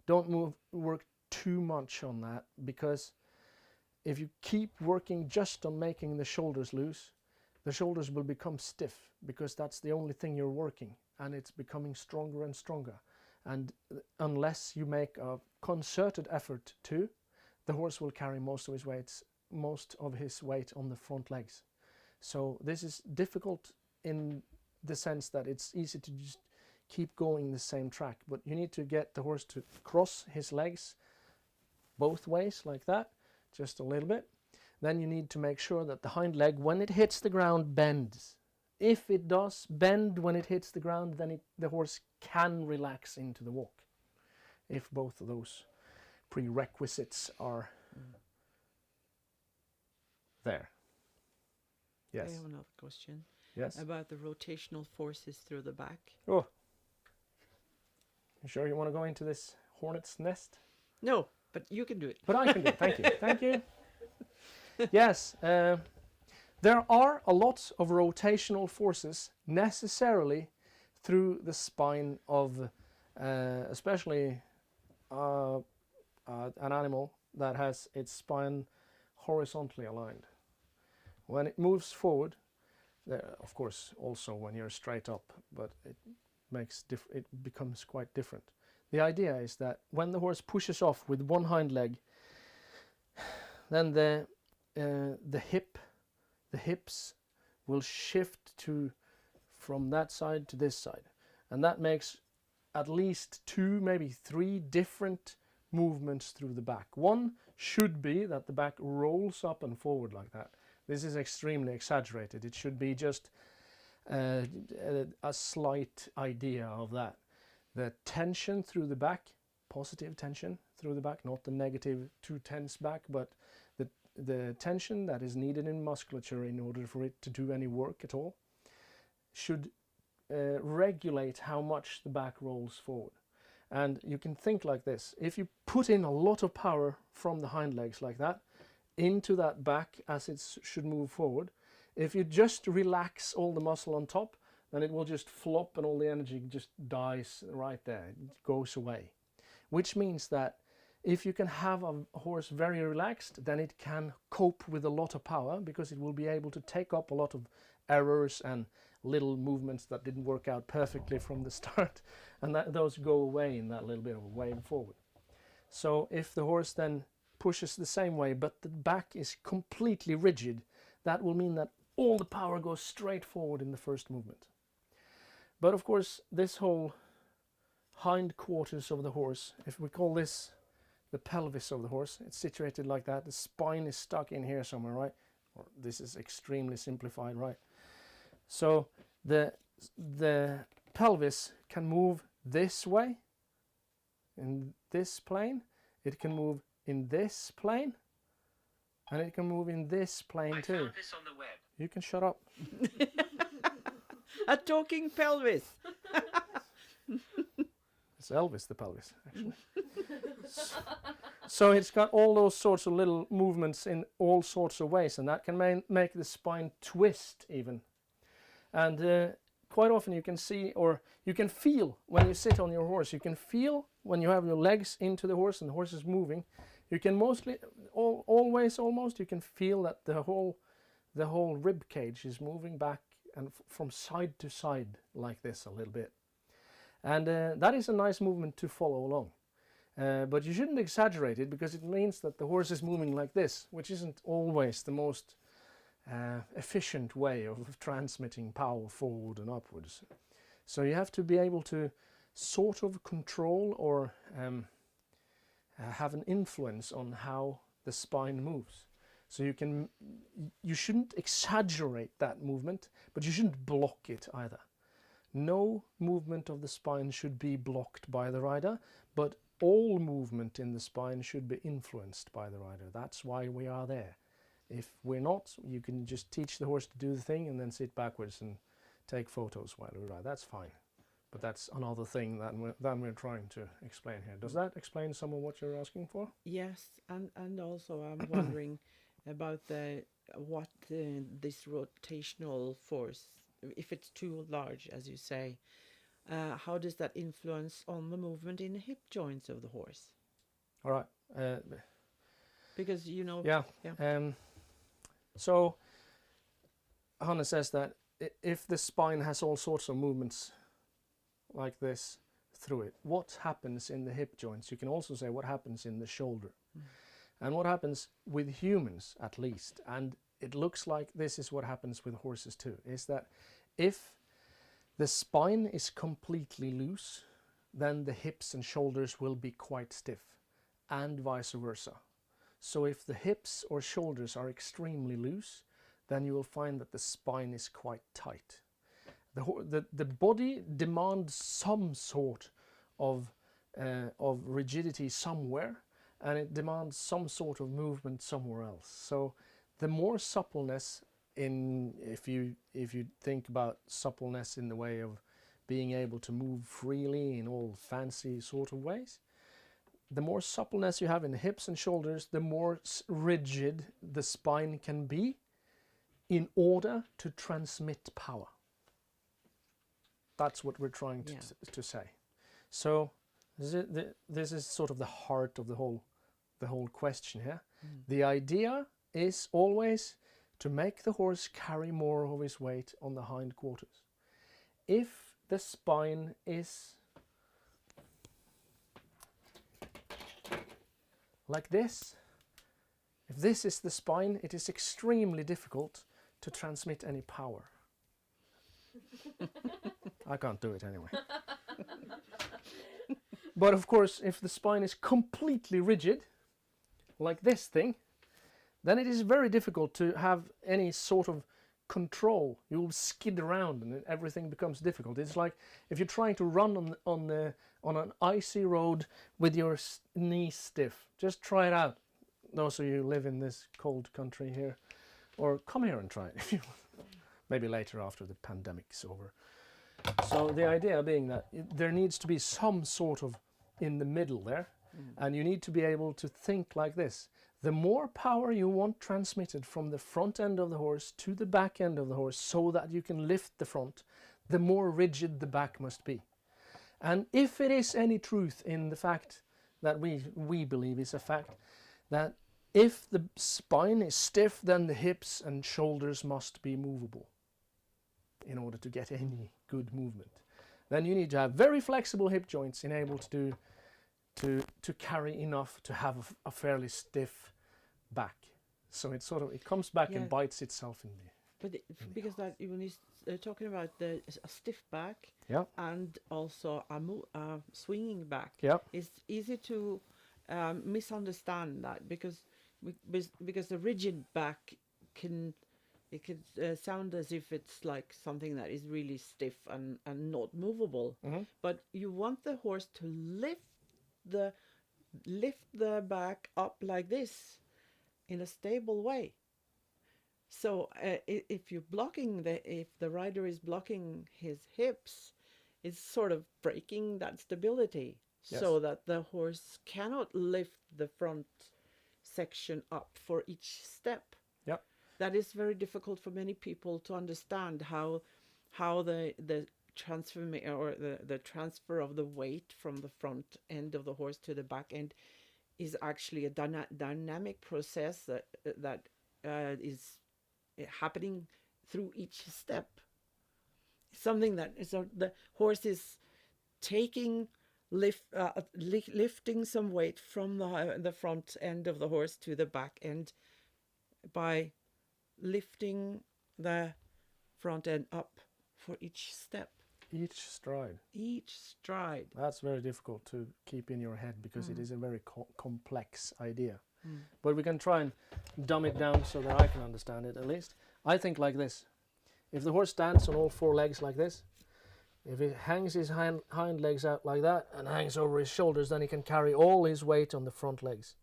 Speaker 1: Don't work too much on that, because if you keep working just on making the shoulders loose, the shoulders will become stiff, because that's the only thing you're working, and it's becoming stronger and stronger. And unless you make a concerted effort to, the horse will carry most of his weight on the front legs. So this is difficult in the sense that it's easy to just keep going the same track, but you need to get the horse to cross his legs both ways like that, just a little bit. Then you need to make sure that the hind leg, when it hits the ground, bends. If it does bend when it hits the ground, then the horse can relax into the walk, if both of those prerequisites are there. Yes.
Speaker 2: I have another question.
Speaker 1: Yes.
Speaker 2: About the rotational forces through the back.
Speaker 1: Oh. You sure you want to go into this hornet's nest?
Speaker 2: No, but you can do it.
Speaker 1: But I can do it. Thank you. Thank you. Yes. There are a lot of rotational forces necessarily through the spine of especially an animal that has its spine horizontally aligned. When it moves forward, of course also when you're straight up, but it becomes quite different. The idea is that when the horse pushes off with one hind leg, then the hips will shift from that side to this side, and that makes at least 2, maybe 3 different movements through the back. One should be that the back rolls up and forward like that. This is extremely exaggerated. It should be just a slight idea of that. The tension through the back, positive tension through the back, not the negative too tense back, but the tension that is needed in musculature in order for it to do any work at all, should regulate how much the back rolls forward. And you can think like this: if you put in a lot of power from the hind legs like that into that back as it should move forward, if you just relax all the muscle on top, then it will just flop and all the energy just dies right there. It goes away. Which means that if you can have a horse very relaxed, then it can cope with a lot of power, because it will be able to take up a lot of errors and little movements that didn't work out perfectly from the start, and those go away in that little bit of a wave forward. So if the horse then pushes the same way, but the back is completely rigid, that will mean that all the power goes straight forward in the first movement. But of course, this whole hindquarters of the horse, if we call this the pelvis of the horse, it's situated like that. The spine is stuck in here somewhere, right? Or this is extremely simplified, right? So the pelvis can move this way in this plane. It can move in this plane, and it can move in this plane too. I found this on the web. You can shut up.
Speaker 2: A talking pelvis.
Speaker 1: It's Elvis the pelvis, actually. So it's got all those sorts of little movements in all sorts of ways, and that can make the spine twist even. And quite often you can see, or you can feel when you sit on your horse, you can feel when you have your legs into the horse and the horse is moving, you can always almost, you can feel that the whole rib cage is moving back and from side to side like this a little bit. And that is a nice movement to follow along. But you shouldn't exaggerate it, because it means that the horse is moving like this, which isn't always the most efficient way of transmitting power forward and upwards. So you have to be able to sort of control or have an influence on how the spine moves. So you shouldn't exaggerate that movement, but you shouldn't block it either. No movement of the spine should be blocked by the rider, but all movement in the spine should be influenced by the rider. That's why we are there. If we're not, you can just teach the horse to do the thing and then sit backwards and take photos while we ride. That's fine. But that's another thing that we're trying to explain here. Does that explain some of what you're asking for?
Speaker 2: Yes, and also I'm wondering about this rotational force, if it's too large, as you say, how does that influence on the movement in the hip joints of the horse?
Speaker 1: All right.
Speaker 2: Because, you know...
Speaker 1: Yeah. So Hanne says that if the spine has all sorts of movements like this through it, what happens in the hip joints? You can also say what happens in the shoulder. And what happens with humans, at least, and it looks like this is what happens with horses too, is that if the spine is completely loose, then the hips and shoulders will be quite stiff, and vice versa. So if the hips or shoulders are extremely loose, then you will find that the spine is quite tight. The body demands some sort of rigidity somewhere, and it demands some sort of movement somewhere else. So the more suppleness if you think about suppleness in the way of being able to move freely in all fancy sort of ways, the more suppleness you have in the hips and shoulders, the more rigid the spine can be in order to transmit power. That's what we're trying to say. So this is sort of the heart of the whole question here. The idea is always to make the horse carry more of his weight on the hindquarters. If the spine is like this, if this is the spine, it is extremely difficult to transmit any power. I can't do it anyway. But of course, if the spine is completely rigid, like this thing, then it is very difficult to have any sort of control. You'll skid around and everything becomes difficult. It's like if you're trying to run on an icy road with your knees stiff. Just try it out. Those of you who live in this cold country here, or come here and try it. Maybe later after the pandemic's over. So the idea being that there needs to be some sort of in the middle there, and you need to be able to think like this. The more power you want transmitted from the front end of the horse to the back end of the horse so that you can lift the front, the more rigid the back must be. And if it is any truth in the fact that we believe is a fact, that if the spine is stiff, then the hips and shoulders must be movable in order to get any good movement. Then you need to have very flexible hip joints enabled to carry enough to have a fairly stiff back. So it comes back and bites itself in the...
Speaker 2: Because that when you're talking about a stiff back and also a swinging back, it's easy to misunderstand that because the rigid back can sound as if it's like something that is really stiff and not movable. But you want the horse to lift the back up like this in a stable way. So if the rider is blocking his hips, it's sort of breaking that stability, so that the horse cannot lift the front section up for each step. That is very difficult for many people to understand, how how the the transfer of the weight from the front end of the horse to the back end is actually a dynamic process that is happening through each step. Something that is the horse is taking lifting some weight from the front end of the horse to the back end by lifting the front end up for each step.
Speaker 1: Each stride.
Speaker 2: Each stride.
Speaker 1: That's very difficult to keep in your head because it is a very complex idea. But we can try and dumb it down so that I can understand it at least. I think like this. If the horse stands on all four legs like this, if he hangs his hind legs out like that and hangs over his shoulders, then he can carry all his weight on the front legs.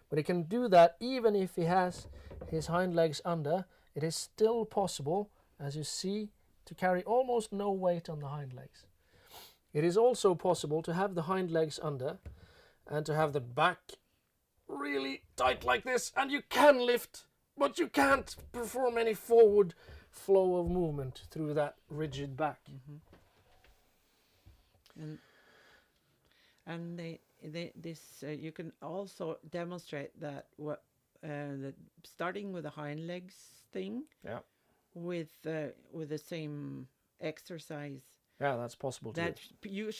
Speaker 1: But he can do that even if he has his hind legs under. It is still possible, as you see, to carry almost no weight on the hind legs. It is also possible to have the hind legs under and to have the back really tight like this, and you can lift, but you can't perform any forward flow of movement through that rigid back.
Speaker 2: And you can also demonstrate that starting with the hind legs thing.
Speaker 1: Yeah.
Speaker 2: With the same exercise.
Speaker 1: Yeah, that's possible too.
Speaker 2: That you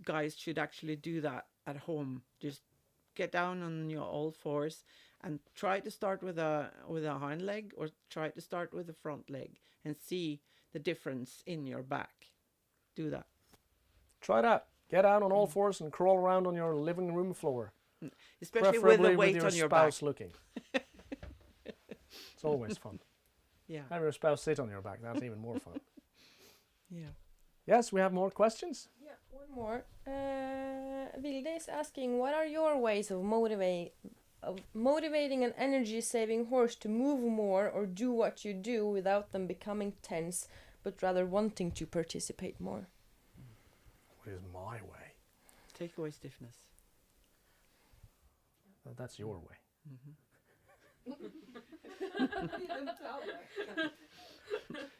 Speaker 2: guys should actually do that at home. Just get down on your all fours and try to start with a hind leg or try to start with the front leg and see the difference in your back. Do that.
Speaker 1: Try that. Get out on all fours and crawl around on your living room floor.
Speaker 2: Especially with the weight
Speaker 1: with your
Speaker 2: on your
Speaker 1: spouse
Speaker 2: back.
Speaker 1: looking. It's always fun.
Speaker 2: Yeah.
Speaker 1: Have your spouse sit on your back. That's even more fun.
Speaker 2: Yeah.
Speaker 1: Yes, we have more questions.
Speaker 3: Yeah, one more. Vilde is asking, what are your ways of motivating an energy-saving horse to move more or do what you do without them becoming tense, but rather wanting to participate more?
Speaker 1: What is my way?
Speaker 2: Take away stiffness.
Speaker 1: That's your way.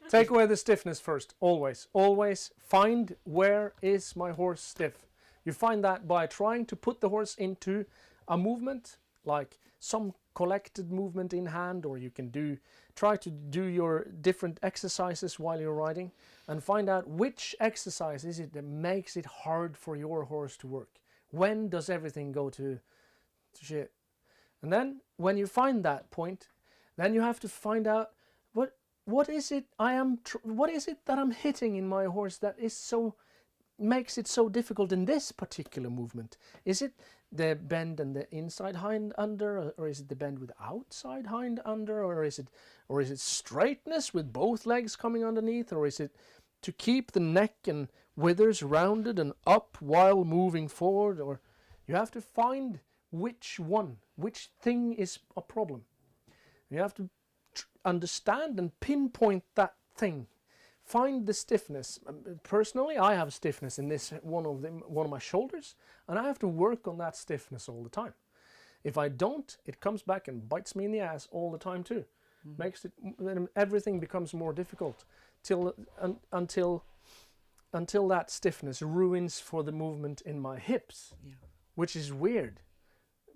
Speaker 1: Take away the stiffness first, always. Always find where is my horse stiff. You find that by trying to put the horse into a movement, like some collected movement in hand, or you can try to do your different exercises while you're riding and find out which exercise is it that makes it hard for your horse to work. When does everything go to shit? And then when you find that point, then you have to find out what is it that I'm hitting in my horse that is makes it so difficult in this particular movement. Is it the bend and the inside hind under, or is it the bend with outside hind under, or is it straightness with both legs coming underneath, or is it to keep the neck and withers rounded and up while moving forward? Or you have to find which thing is a problem. You have to understand and pinpoint that thing. Find the stiffness. Personally, I have stiffness in this one of my shoulders, and I have to work on that stiffness all the time. If I don't, it comes back and bites me in the ass all the time too. Everything becomes more difficult until that stiffness ruins for the movement in my hips, which is weird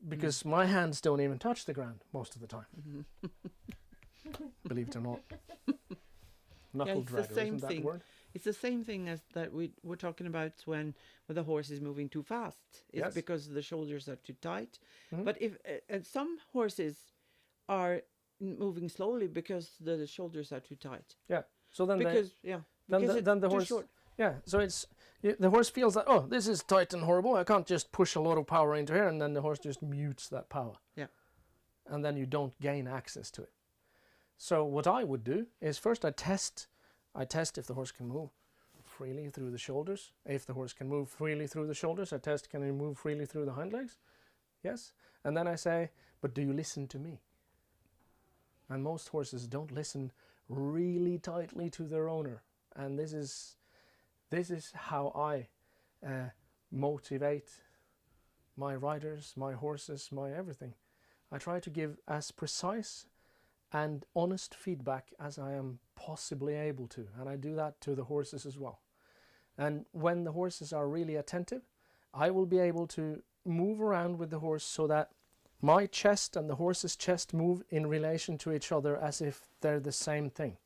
Speaker 1: because my hands don't even touch the ground most of the time. Believe it or not. Knuckle dragger, isn't that the word?
Speaker 2: It's the same thing as that we were talking about when the horse is moving too fast. It's because the shoulders are too tight. But if some horses are moving slowly because the shoulders are too tight.
Speaker 1: Yeah. So then
Speaker 2: then
Speaker 1: the horse.
Speaker 2: Short.
Speaker 1: Yeah. So the horse feels that, oh, this is tight and horrible. I can't just push a lot of power into here, and then the horse just mutes that power.
Speaker 2: Yeah.
Speaker 1: And then you don't gain access to it. So what I would do is first I test if the horse can move freely through the shoulders. If the horse can move freely through the shoulders, I test, can he move freely through the hind legs? Yes. And then I say, but do you listen to me? And most horses don't listen really tightly to their owner. And this is how I motivate my riders, my horses, my everything. I try to give as precise and honest feedback as I am possibly able to. And I do that to the horses as well. And when the horses are really attentive, I will be able to move around with the horse so that my chest and the horse's chest move in relation to each other as if they're the same thing.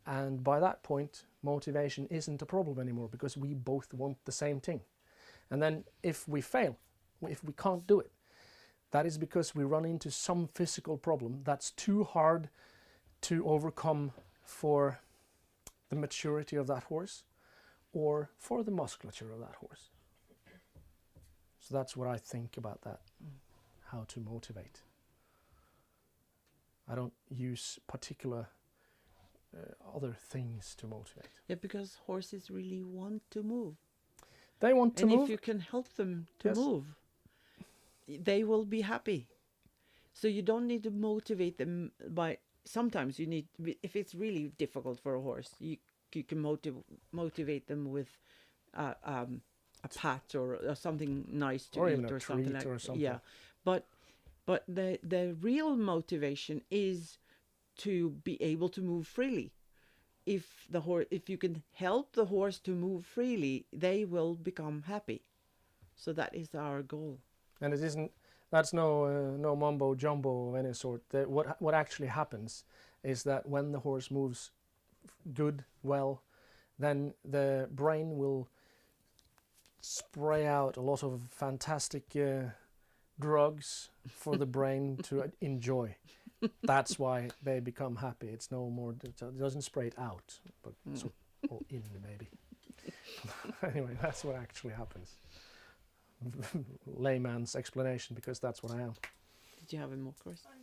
Speaker 1: And by that point, motivation isn't a problem anymore, because we both want the same thing. And then if we fail, if we can't do it, that is because we run into some physical problem that's too hard to overcome for the maturity of that horse or for the musculature of that horse. So that's what I think about that, how to motivate. I don't use particular other things to motivate.
Speaker 2: Yeah, because horses really want to move.
Speaker 1: They want to
Speaker 2: and
Speaker 1: move.
Speaker 2: if you can help them to
Speaker 1: Yes.
Speaker 2: move, they will be happy. So you don't need to motivate them by... Sometimes you need... If it's really difficult for a horse, you can motivate them with a pat or something nice to
Speaker 1: Or
Speaker 2: eat,
Speaker 1: even a
Speaker 2: or something
Speaker 1: treat
Speaker 2: like
Speaker 1: or something.
Speaker 2: Yeah, but the real motivation is to be able to move freely. If you can help the horse to move freely, they will become happy. So that is our goal.
Speaker 1: And it isn't, that's no mumbo jumbo of any sort. What actually happens is that when the horse moves good, well, then the brain will spray out a lot of fantastic drugs for the brain to enjoy. That's why they become happy. It's no more, it doesn't spray it out, but or in maybe. Anyway, that's what actually happens. Layman's explanation, because that's what I am.
Speaker 2: Did you have more questions?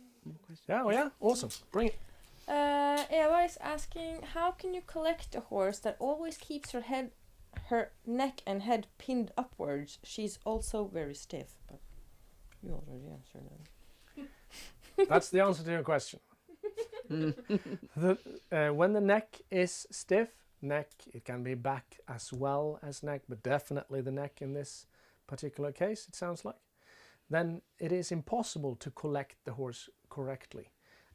Speaker 1: Yeah, oh yeah, awesome. Bring it.
Speaker 3: Eva is asking, how can you collect a horse that always keeps her neck and head pinned upwards? She's also very stiff, but you already answered that.
Speaker 1: That's the answer to your question. When the neck is stiff, it can be back as well as neck, but definitely the neck in this particular case, it sounds like, then it is impossible to collect the horse correctly.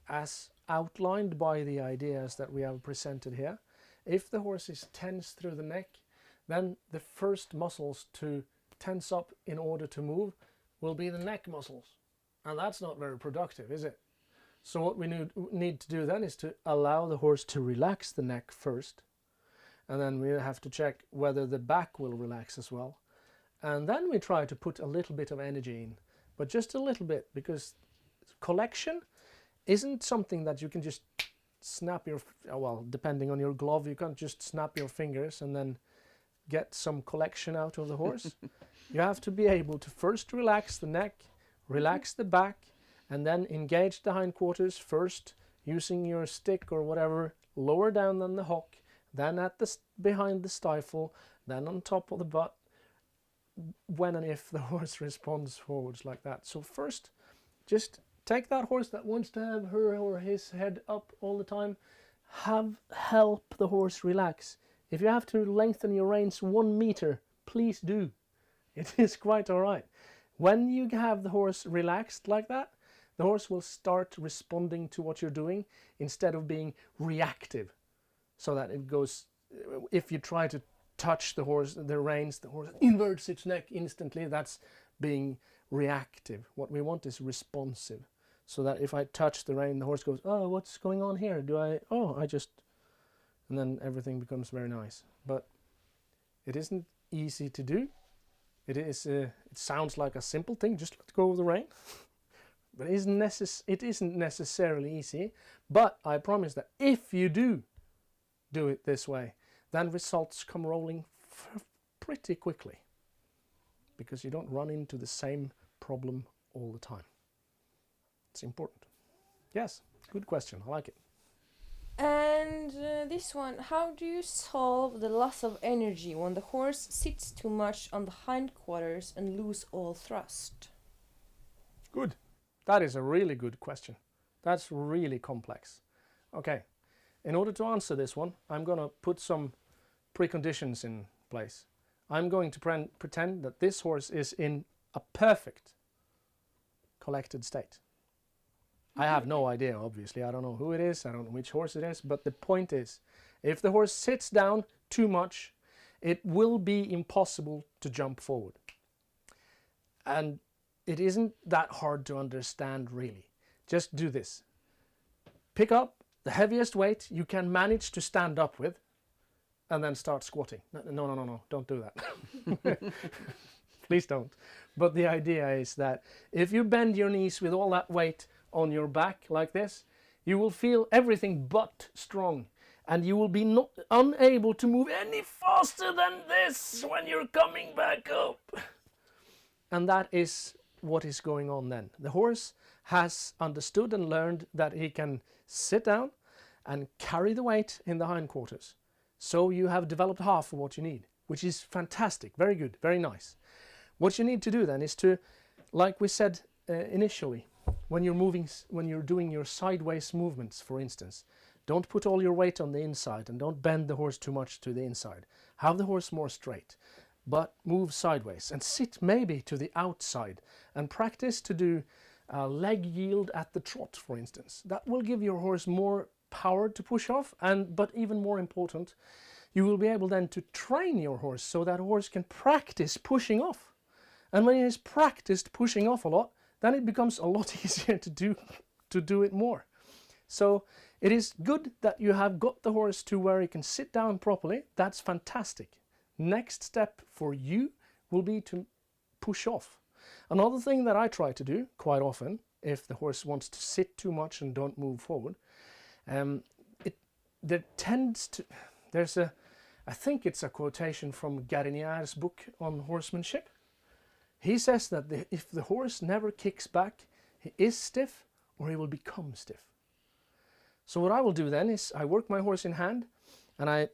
Speaker 1: As outlined by the ideas that we have presented here, if the horse is tense through the neck, then the first muscles to tense up in order to move will be the neck muscles. And that's not very productive, is it? So what we need to do then is to allow the horse to relax the neck first. And then we have to check whether the back will relax as well. And then we try to put a little bit of energy in, but just a little bit, because collection isn't something that you can just snap your, well, depending on your glove, you can't just snap your fingers and then get some collection out of the horse. You have to be able to first relax the neck, relax the back, and then engage the hindquarters first using your stick or whatever, lower down than the hock, then at the behind the stifle, then on top of the butt, when and if the horse responds forwards like that. So first, just take that horse that wants to have her or his head up all the time, help the horse relax. If you have to lengthen your reins 1 meter, please do. It is quite all right. When you have the horse relaxed like that, the horse will start responding to what you're doing instead of being reactive. So that it goes, if you try to touch the reins, the horse inverts its neck instantly. That's being reactive. What we want is responsive. So that if I touch the rein, the horse goes, oh, what's going on here? And then everything becomes very nice. But it isn't easy to do. It sounds like a simple thing, just let go of the rein. But it isn't necessarily easy. But I promise that if you do it this way, then results come rolling pretty quickly, because you don't run into the same problem all the time. It's important. Yes, good question. I like it.
Speaker 3: And this one, how do you solve the loss of energy when the horse sits too much on the hindquarters and lose all thrust?
Speaker 1: Good. That is a really good question. That's really complex. Okay, in order to answer this one, I'm going to put some preconditions in place. I'm going to pretend that this horse is in a perfect collected state. I have no idea, obviously. I don't know who it is. I don't know which horse it is. But the point is, if the horse sits down too much, it will be impossible to jump forward. And it isn't that hard to understand, really. Just do this. Pick up the heaviest weight you can manage to stand up with, and then start squatting. No, don't do that. Please don't. But the idea is that if you bend your knees with all that weight on your back like this, you will feel everything but strong, and you will be unable to move any faster than this when you're coming back up. And that is what is going on then. The horse has understood and learned that he can sit down and carry the weight in the hindquarters. So you have developed half of what you need, which is fantastic, very good, very nice. What you need to do then is to, like we said initially, when you're doing your sideways movements, for instance, don't put all your weight on the inside and don't bend the horse too much to the inside. Have the horse more straight, but move sideways and sit maybe to the outside and practice to do a leg yield at the trot, for instance. That will give your horse more power to push off, but even more important, you will be able then to train your horse so that horse can practice pushing off. And when he has practiced pushing off a lot, then it becomes a lot easier to do it more. So it is good that you have got the horse to where he can sit down properly. That's fantastic. Next step for you will be to push off. Another thing that I try to do quite often, if the horse wants to sit too much and don't move forward, I think it's a quotation from Garinière's book on horsemanship. He says that if the horse never kicks back, he is stiff or he will become stiff. So what I will do then is I work my horse in hand and I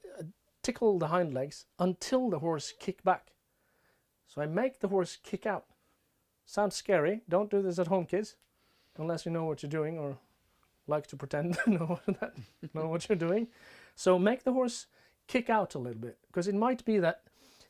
Speaker 1: tickle the hind legs until the horse kick back. So I make the horse kick out. Sounds scary. Don't do this at home, kids, unless you know what you're doing or like to pretend to know what you're doing. So make the horse kick out a little bit, because it might be that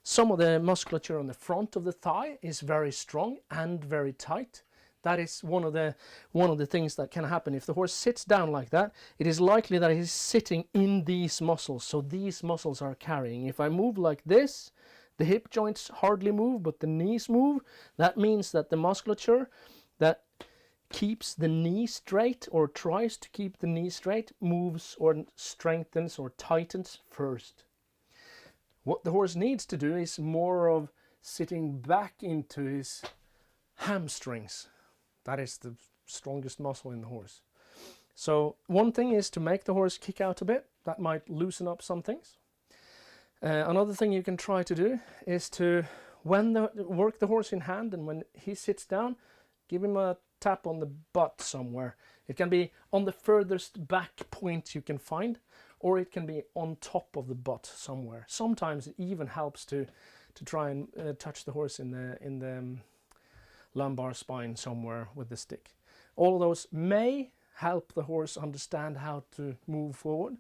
Speaker 1: some of the musculature on the front of the thigh is very strong and very tight. That is one of the things that can happen. If the horse sits down like that, it is likely that he's sitting in these muscles. So these muscles are carrying. If I move like this, the hip joints hardly move, but the knees move. That means that the musculature that keeps the knee straight or tries to keep the knee straight moves or strengthens or tightens first. What the horse needs to do is more of sitting back into his hamstrings. That is the strongest muscle in the horse. So one thing is to make the horse kick out a bit. That might loosen up some things. Another thing you can try to do is to work the horse in hand, and when he sits down, give him a tap on the butt somewhere. It can be on the furthest back point you can find, or it can be on top of the butt somewhere. Sometimes it even helps to try and touch the horse in the lumbar spine somewhere with the stick. All of those may help the horse understand how to move forward,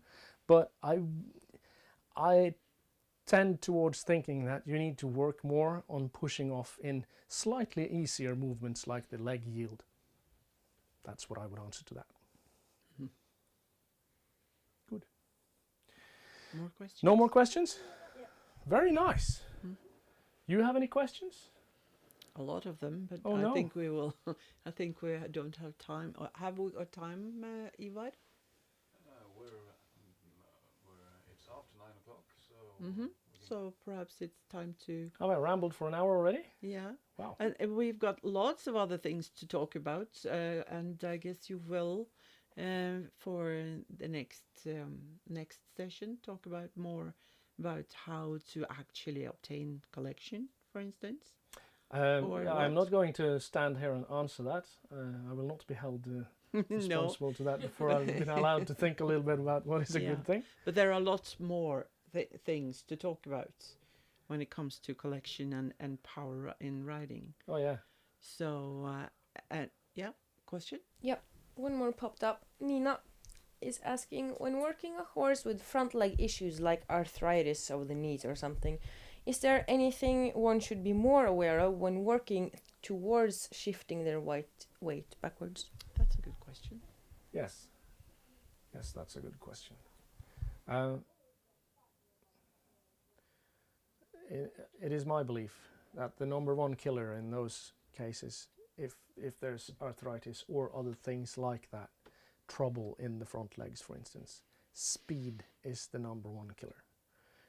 Speaker 1: but I tend towards thinking that you need to work more on pushing off in slightly easier movements like the leg yield. That's what I would answer to that.
Speaker 2: Mm-hmm.
Speaker 1: Good.
Speaker 2: More questions?
Speaker 1: No more questions?
Speaker 3: Yeah.
Speaker 1: Very nice.
Speaker 2: Mm-hmm.
Speaker 1: You have any questions?
Speaker 2: A lot of them, but
Speaker 1: Oh,
Speaker 2: I
Speaker 1: no.
Speaker 2: think we will. I think we don't have time. Or have we got time, Ivar?
Speaker 4: It's after 9 o'clock, so.
Speaker 2: Mm-hmm. So perhaps it's time to.
Speaker 1: Have I rambled for an hour already?
Speaker 2: Yeah.
Speaker 1: Wow.
Speaker 2: And we've got lots of other things to talk about, and I guess you will, for the next session, talk about more about how to actually obtain collection, for instance. Or
Speaker 1: I'm
Speaker 2: what?
Speaker 1: not going to stand here and answer that. I will not be held
Speaker 2: No,
Speaker 1: responsible to that before I've been allowed to think a little bit about what is a
Speaker 2: Yeah.
Speaker 1: good thing.
Speaker 2: but there are lots more things to talk about when it comes to collection and power in riding.
Speaker 1: Oh yeah.
Speaker 2: So, yeah, question?
Speaker 3: One more popped up. Nina is asking, when working a horse with front leg issues like arthritis of the knees or something, is there anything one should be more aware of when working towards shifting their weight backwards?
Speaker 2: That's a good question. question?
Speaker 1: Yes. Yes, that's a good question. It is my belief that the number one killer in those cases, if there's arthritis or other things like that, trouble in the front legs, for instance, speed is the number one killer.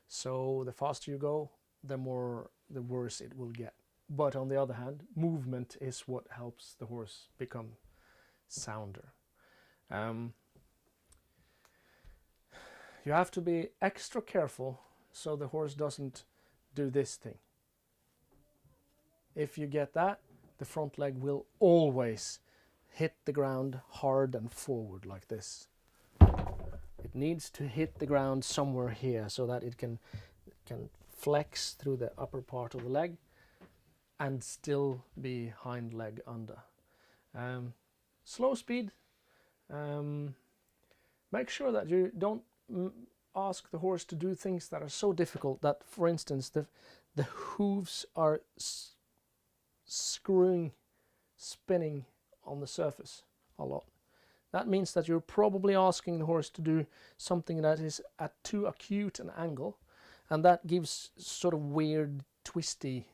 Speaker 1: So the faster you go, the worse it will get. But on the other hand, movement is what helps the horse become sounder. You have to be extra careful so the horse doesn't do this thing. If you get that, the front leg will always hit the ground hard and forward like this. It needs to hit the ground somewhere here so that it can flex through the upper part of the leg and still be hind leg under. Slow speed. Make sure that you don't ask the horse to do things that are so difficult that, for instance, the hooves are spinning on the surface a lot. That means that you're probably asking the horse to do something that is at too acute an angle, and that gives sort of weird, twisty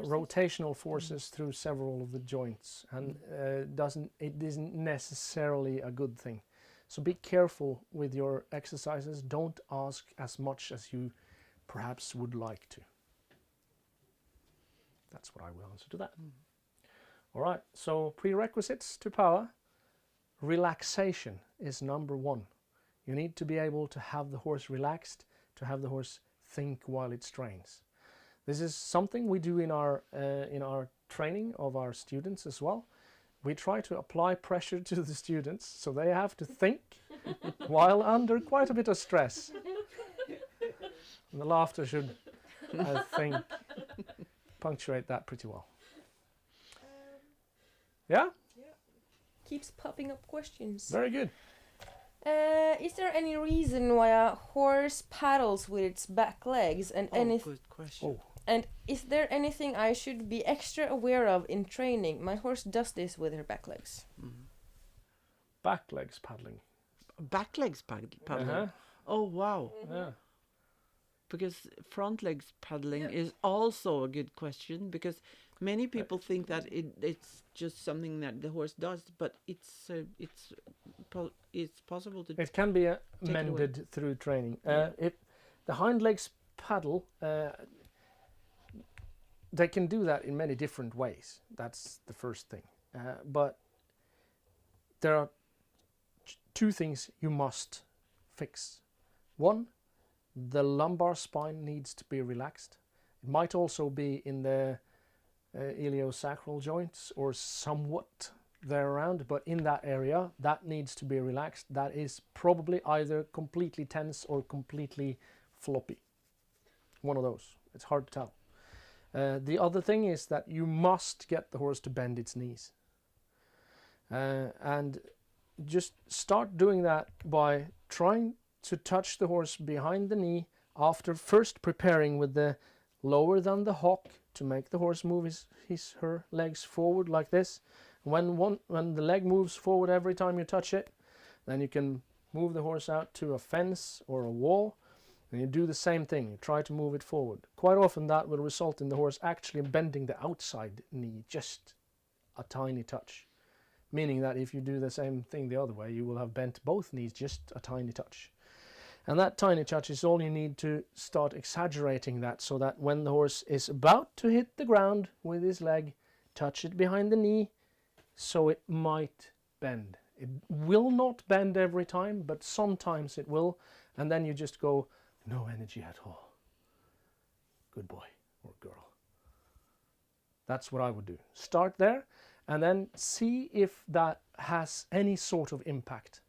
Speaker 1: rotational forces through several of the joints, and it isn't necessarily a good thing. So be careful with your exercises. Don't ask as much as you perhaps would like to. That's what I will answer to that. All right, so prerequisites to power. Relaxation is number one. You need to be able to have the horse relaxed, to have the horse think while it strains. This is something we do in our training of our students as well. We try to apply pressure to the students so they have to think while under quite a bit of stress. And the laughter should, I think, punctuate that pretty well. Yeah?
Speaker 3: Keeps popping up questions.
Speaker 1: Very good.
Speaker 3: Is there any reason why a horse paddles with its back legs, and
Speaker 2: Good question.
Speaker 3: And is there anything I should be extra aware of in training? My horse does this with her back legs.
Speaker 1: Back legs paddling.
Speaker 2: Back legs paddling.
Speaker 1: Uh-huh.
Speaker 2: Oh wow!
Speaker 1: Yeah.
Speaker 2: Because front legs paddling is also a good question, because many people think that it's just something that the horse does, but it's possible to.
Speaker 1: It can be amended through training. If the hind legs paddle, they can do that in many different ways. That's the first thing. But there are two things you must fix. One, the lumbar spine needs to be relaxed. It might also be in the iliosacral joints or somewhat there around, but in that area, that needs to be relaxed. That is probably either completely tense or completely floppy. One of those. It's hard to tell. The other thing is that you must get the horse to bend its knees. And just start doing that by trying to touch the horse behind the knee after first preparing with the lower than the hock to make the horse move her legs forward like this. When the leg moves forward every time you touch it, then you can move the horse out to a fence or a wall, and you do the same thing. You try to move it forward. Quite often that will result in the horse actually bending the outside knee just a tiny touch, meaning that if you do the same thing the other way, you will have bent both knees just a tiny touch. And that tiny touch is all you need to start exaggerating that, so that when the horse is about to hit the ground with his leg, touch it behind the knee so it might bend. It will not bend every time, but sometimes it will, and then you just go, no energy at all. Good boy or girl. That's what I would do. Start there and then see if that has any sort of impact.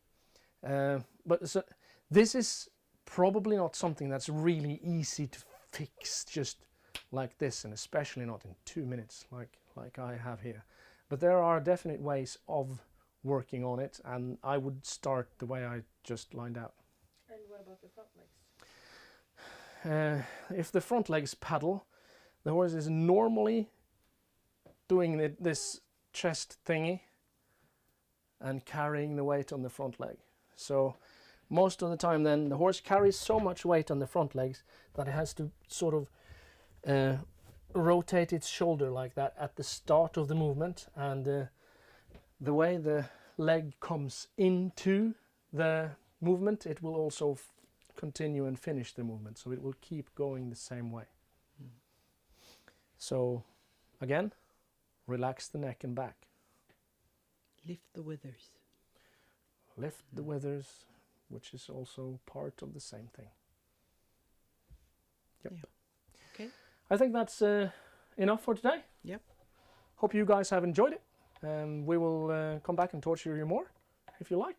Speaker 1: This is probably not something that's really easy to fix just like this, and especially not in 2 minutes like I have here. But there are definite ways of working on it, and I would start the way I just lined out.
Speaker 3: And what about the front legs?
Speaker 1: If the front legs paddle, the horse is normally doing this chest thingy and carrying the weight on the front leg. So most of the time then the horse carries so much weight on the front legs that it has to sort of rotate its shoulder like that at the start of the movement, and the way the leg comes into the movement, it will also continue and finish the movement, so it will keep going the same way. So again, relax the neck and back.
Speaker 2: Lift the withers.
Speaker 1: Lift the withers, which is also part of the same thing. Yep.
Speaker 2: Yeah. Okay.
Speaker 1: I think that's enough for today.
Speaker 2: Yep.
Speaker 1: Hope you guys have enjoyed it. We will come back and torture you more if you like,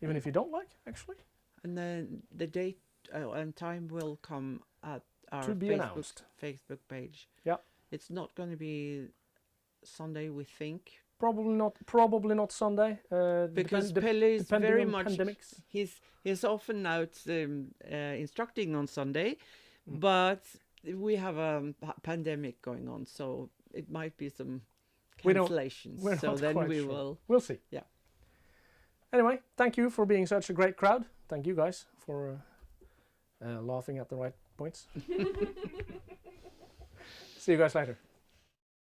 Speaker 1: even if you don't like, actually.
Speaker 2: And then the date and time will come at our
Speaker 1: To be announced.
Speaker 2: Facebook page.
Speaker 1: Yeah.
Speaker 2: It's not going to be Sunday, we think.
Speaker 1: Probably not Sunday.
Speaker 2: Because Pelle is
Speaker 1: depending
Speaker 2: very
Speaker 1: on
Speaker 2: much
Speaker 1: pandemics.
Speaker 2: he's often out instructing on Sunday, but we have a pandemic going on, so it might be some cancellations.
Speaker 1: We're
Speaker 2: so
Speaker 1: not
Speaker 2: then
Speaker 1: quite
Speaker 2: we
Speaker 1: sure.
Speaker 2: will.
Speaker 1: We'll see.
Speaker 2: Yeah.
Speaker 1: Anyway, thank you for being such a great crowd. Thank you guys for laughing at the right points. See you guys later.